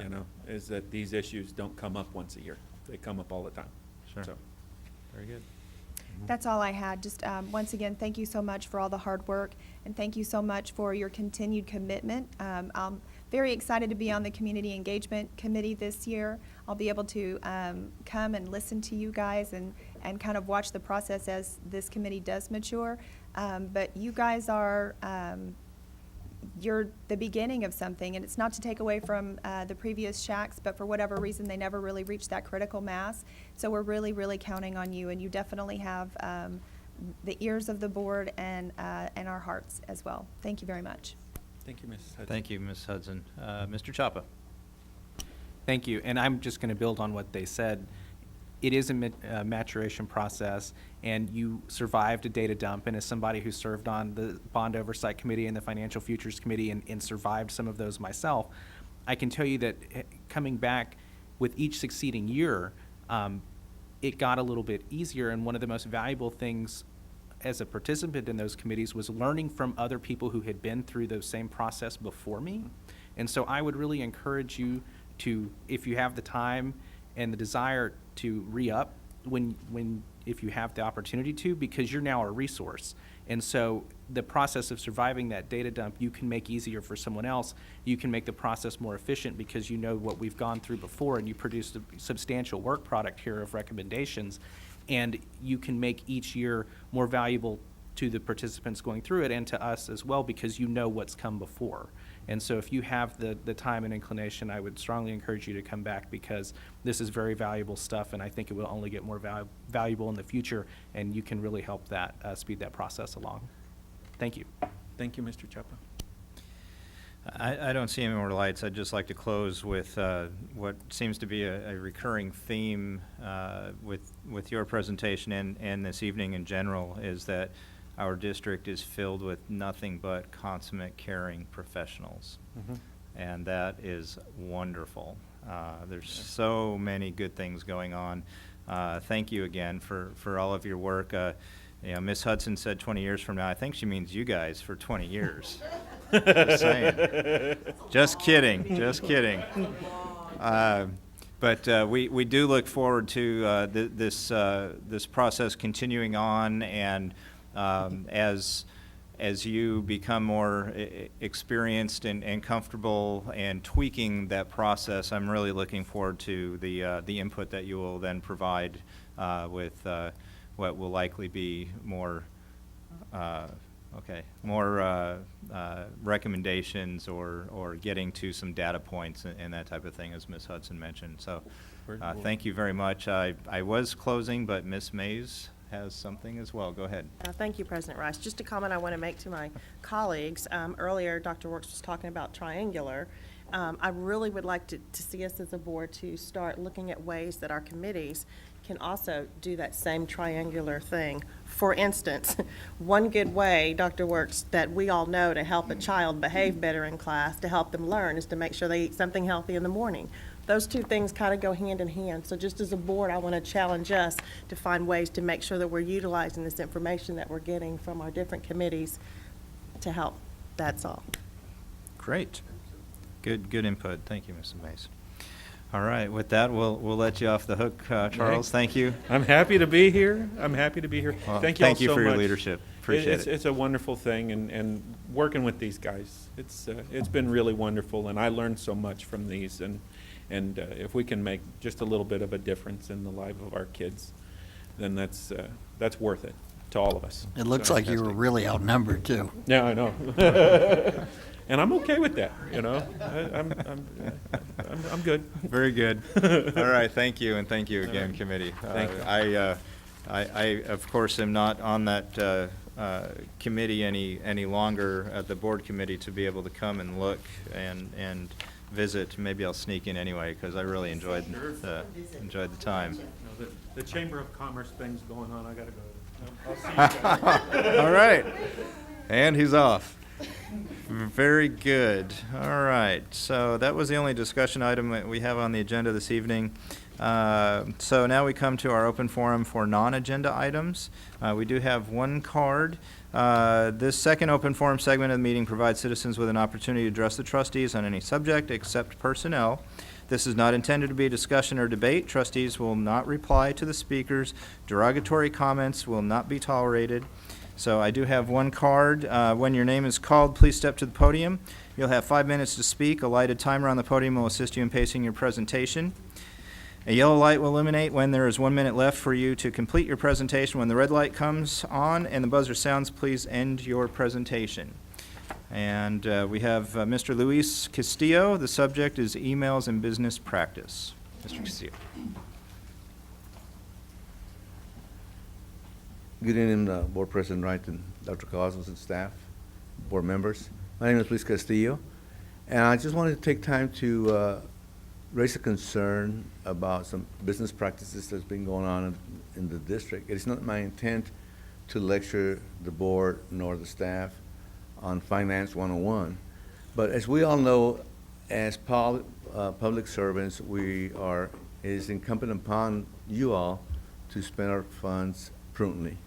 you know, is that these issues don't come up once a year. They come up all the time. Sure. So, Very good. That's all I had. Just once again, thank you so much for all the hard work, and thank you so much for your continued commitment. I'm very excited to be on the Community Engagement Committee this year. I'll be able to come and listen to you guys and kind of watch the process as this committee does mature. But you guys are, you're the beginning of something, and it's not to take away from the previous shacks, but for whatever reason, they never really reached that critical mass. So we're really, really counting on you, and you definitely have the ears of the board and our hearts as well. Thank you very much. Thank you, Mrs. Hudson. Thank you, Ms. Hudson. Mr. Chapa? Thank you, and I'm just going to build on what they said. It is a maturation process, and you survived a data dump, and as somebody who served on the Bond Oversight Committee and the Financial Futures Committee and survived some of those myself, I can tell you that coming back with each succeeding year, it got a little bit easier, and one of the most valuable things as a participant in those committees was learning from other people who had been through the same process before me. And so I would really encourage you to, if you have the time and the desire, to re-up if you have the opportunity to, because you're now a resource. And so the process of surviving that data dump, you can make easier for someone else. You can make the process more efficient because you know what we've gone through before, and you produced a substantial work product here of recommendations. And you can make each year more valuable to the participants going through it and to us as well, because you know what's come before. And so if you have the time and inclination, I would strongly encourage you to come back, because this is very valuable stuff, and I think it will only get more valuable in the future, and you can really help that speed that process along. Thank you. Thank you, Mr. Chapa. I don't see any more lights. I'd just like to close with what seems to be a recurring theme with your presentation and this evening in general, is that our district is filled with nothing but consummate, caring professionals. Mhm. And that is wonderful. There's so many good things going on. Thank you again for all of your work. Ms. Hudson said 20 years from now. I think she means you guys for 20 years. Just saying. Just kidding. Just kidding. But we do look forward to this process continuing on, and as you become more experienced and comfortable and tweaking that process, I'm really looking forward to the input that you will then provide with what will likely be more recommendations or getting to some data points and that type of thing, as Ms. Hudson mentioned. So thank you very much. I was closing, but Ms. Mays has something as well. Go ahead. Thank you, President Rice. Just a comment I want to make to my colleagues. Earlier, Dr. Works was talking about triangular. I really would like to see us as a board to start looking at ways that our committees can also do that same triangular thing. For instance, one good way, Dr. Works, that we all know to help a child behave better in class, to help them learn, is to make sure they eat something healthy in the morning. Those two things kind of go hand in hand. So just as a board, I want to challenge us to find ways to make sure that we're utilizing this information that we're getting from our different committees to help. That's all. Great. Good input. Thank you, Mrs. Mays. All right, with that, we'll let you off the hook, Charles. Thank you. I'm happy to be here. I'm happy to be here. Well, thank you all thank you so for your much. leadership. Appreciate it. It's a wonderful thing, and working with these guys, it's been really wonderful, and I learned so much from these, and if we can make just a little bit of a difference in the life of our kids, then that's worth it to all of us. It looks So- like you were really outnumbered, too. Yeah, I know. And I'm okay with that, I'm good. Very good. All right, thank you, and thank you again, committee. Thank you. I, of course, am not on that committee any longer, the board committee, to be able to come and look and visit. Maybe I'll sneak in anyway, because I really enjoyed the time. The Chamber of Commerce thing's going on, I gotta go. I'll see you guys. All right, and he's off. Very good. All right, so that was the only discussion item that we have on the agenda this evening. So now we come to our open forum for non-agenda items. We do have one card. This second open forum segment of the meeting provides citizens with an opportunity to address the trustees on any subject except personnel. This is not intended to be a discussion or debate. Trustees will not reply to the speakers. Derogatory comments will not be tolerated. So I do have one card. When your name is called, please step to the podium. You'll have 5 minutes to speak. A lighted timer on the podium will assist you in pacing your presentation. A yellow light will illuminate when there is 1 minute left for you to complete your presentation. When the red light comes on and the buzzer sounds, please end your presentation. And we have Mr. Luis Castillo. The subject is emails and business practice. Mr. Castillo. Good evening, Board President Wright and Dr. Cavazos and staff, board members. My name is Luis Castillo, and I just wanted to take time to raise a concern about some business practices that's been going on in the district. It's not my intent to lecture the board nor the staff on Finance 101, but as we all know, as public servants, it is incumbent upon you all to spend our funds prudently.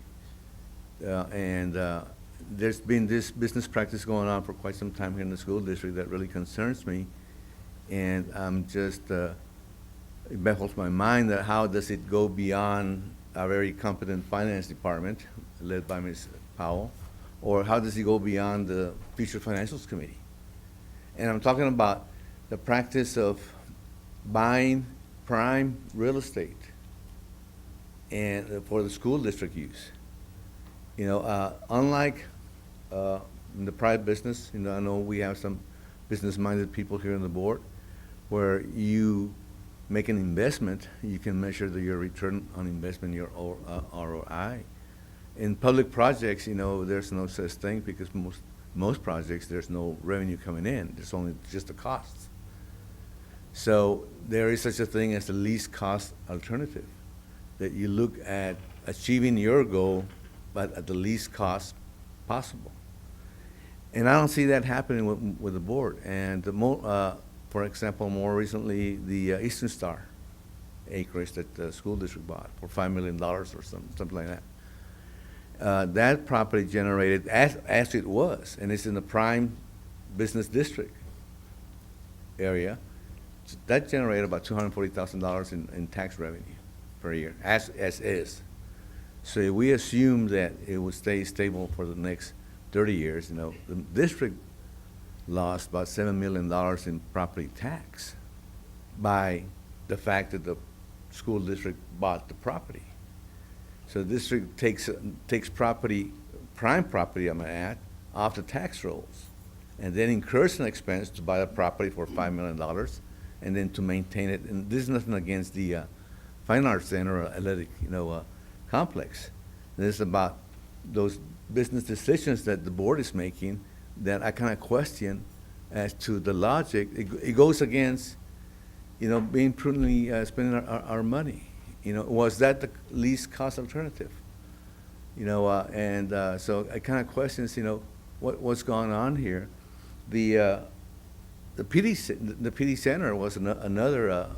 There's been this business practice going on for quite some time here in the school district that really concerns me. And I'm just, it baffles my mind that how does it go beyond a very competent finance department led by Ms. Powell, or how does it go beyond the Future Financials Committee? And I'm talking about the practice of buying prime real estate and for the school district use. You know, unlike in the private business, you know, I know we have some business-minded people here on the board, where you make an investment, you can measure your return on investment, your ROI. In public projects, you know, there's no such thing because most projects, there's no revenue coming in. There's only just the costs. So there is such a thing as the least cost alternative, that you look at achieving your goal, but at the least cost possible. And I don't see that happening with the board. And for example, more recently, the Eastern Star acreage that the school district bought for $5 million or something like that. That property generated, as it was, and it's in the prime business district area, that generated about $240,000 in tax revenue per year, as is. So if we assume that it will stay stable for the next 30 years, you know, the district lost about $7 million in property tax by the fact that the school district bought the property. So the district takes property, prime property, I'm gonna add, off the tax rolls, and then incurs an expense to buy the property for $5 million, and then to maintain it. And this is nothing against the Fine Arts Center or athletic, you know, complex. This is about those business decisions that the board is making that I kind of question as to the logic. It goes against, you know, being prudently spending our money. You know, was that the least cost alternative? You know, so I kind of questions, you know, what's going on here. The PD Center was another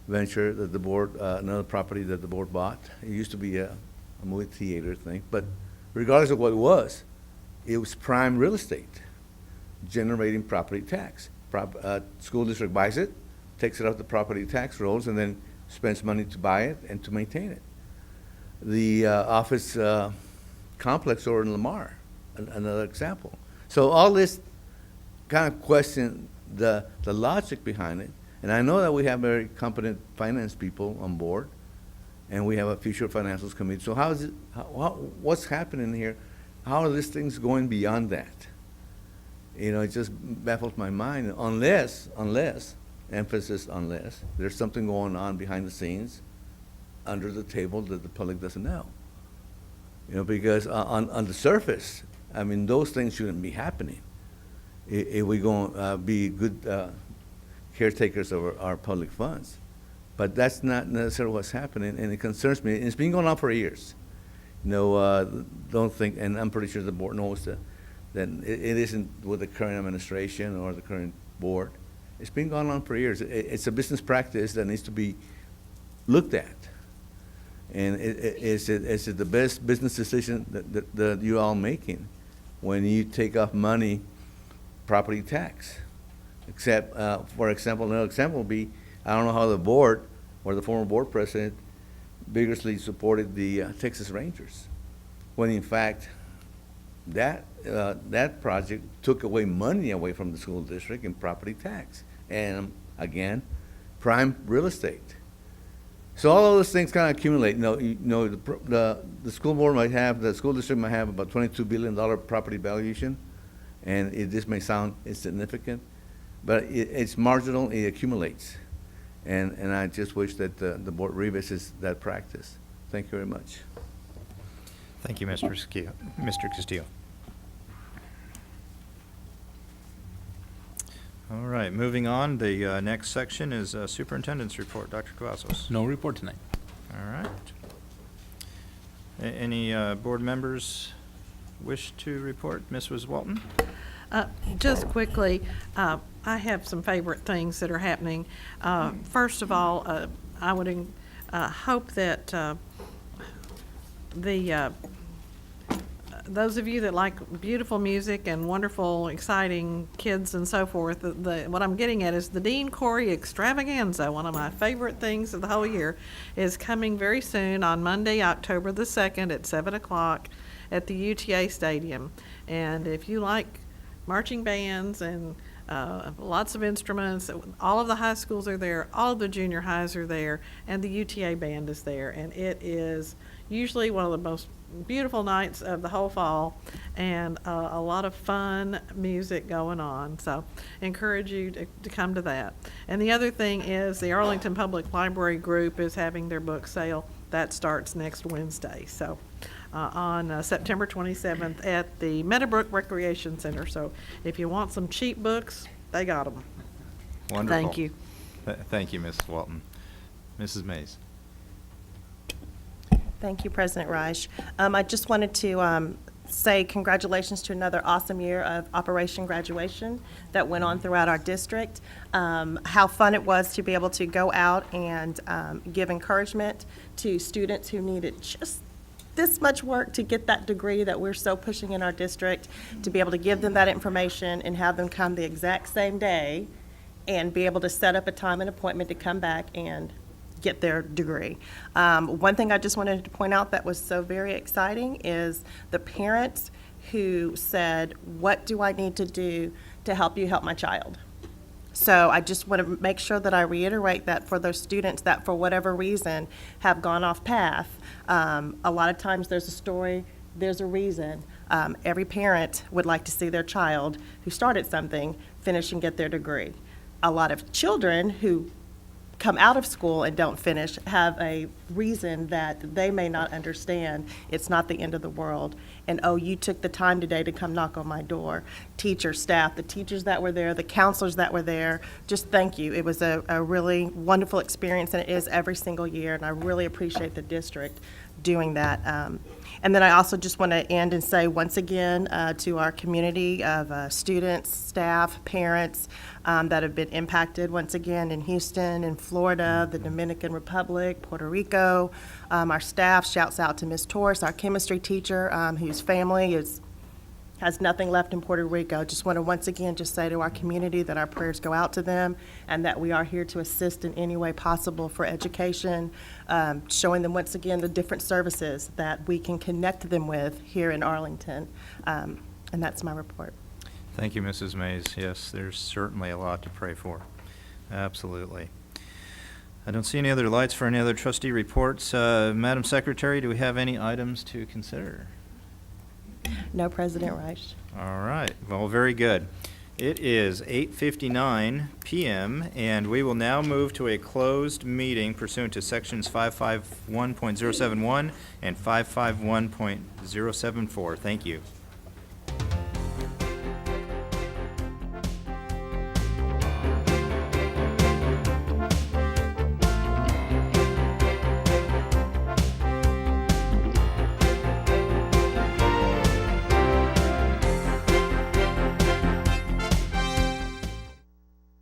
venture that the board, another property that the board bought. It used to be a movie theater thing, but regardless of what it was prime real estate, generating property tax. School district buys it, takes it off the property tax rolls, and then spends money to buy it and to maintain it. The office complex over in Lamar, another example. So all this kind of question the logic behind it, and I know that we have very competent finance people on board, and we have a Future Financials Committee. So what's happening here? How are these things going beyond that? You know, it just baffles my mind, unless, emphasis unless, there's something going on behind the scenes, under the table that the public doesn't know. You know, because on the surface, I mean, those things shouldn't be happening if we're going to be good caretakers of our public funds. But that's not necessarily what's happening, and it concerns me. And it's been going on for years. You know, don't think, and I'm pretty sure the board knows that it isn't with the current administration or the current board. It's been going on for years. It's a business practice that needs to be looked at. And is it the best business decision that you all making when you take off money, property tax? Except, for example, another example would be, I don't know how the board or the former board president vigorously supported the Texas Rangers, when in fact that project took away money away from the school district in property tax, and again, prime real estate. So all of those things kind of accumulate. You know, the school board might have, the school district might have about $22 billion property valuation, and this may sound insignificant, but it's marginal. It accumulates. And I just wish that the board revisits that practice. Thank you very much. Thank you, Mr. Castillo. All right, moving on, the next section is Superintendent's Report. Dr. Cavazos. No report tonight. All right. Any board members wish to report? Mrs. Walton? Just quickly, I have some favorite things that are happening. First of all, I would hope that those of you that like beautiful music and wonderful, exciting kids and so forth, what I'm getting at is the Dean Corey Extravaganza, one of my favorite things of the whole year, is coming very soon on Monday, October the 2nd at 7 o'clock at the UTA Stadium. And if you like marching bands and lots of instruments, all of the high schools are there, all of the junior highs are there, and the UTA band is there. And it is usually one of the most beautiful nights of the whole fall, and a lot of fun music going on. So encourage you to come to that. And the other thing is the Arlington Public Library group is having their book sale. That starts next Wednesday. So on September 27th at the Meadowbrook Recreation Center. So if you want some cheap books, they got them. Wonderful. Thank you. Thank you, Mrs. Walton. Mrs. Mays. Thank you, President Reich. I just wanted to say congratulations to another awesome year of Operation Graduation that went on throughout our district. How fun it was to be able to go out and give encouragement to students who needed just this much work to get that degree that we're so pushing in our district, to be able to give them that information and have them come the exact same day and be able to set up a time and appointment to come back and get their degree. One thing I just wanted to point out that was so very exciting is the parents who said, "What do I need to do to help you help my child?" So I just want to make sure that I reiterate that for those students that for whatever reason have gone off path. A lot of times there's a story, there's a reason. Every parent would like to see their child who started something finish and get their degree. A lot of children who come out of school and don't finish have a reason that they may not understand. It's not the end of the world. And oh, you took the time today to come knock on my door. Teachers, staff, the teachers that were there, the counselors that were there, just thank you. It was a really wonderful experience, and it is every single year, and I really appreciate the district doing that. And then I also just want to end and say once again to our community of students, staff, parents that have been impacted once again in Houston, in Florida, the Dominican Republic, Puerto Rico. Our staff, shouts out to Ms. Torres, our chemistry teacher, whose family has nothing left in Puerto Rico. Just want to once again just say to our community that our prayers go out to them and that we are here to assist in any way possible for education, showing them once again the different services that we can connect them with here in Arlington. And that's my report. Thank you, Mrs. Mays. Yes, there's certainly a lot to pray for. Absolutely. I don't see any other lights for any other trustee reports. Madam Secretary, do we have any items to consider? No, President Reich. All right. Well, very good. It is 8:59 p.m., and we will now move to a closed meeting pursuant to Sections 551.071 and 551.074. Thank you.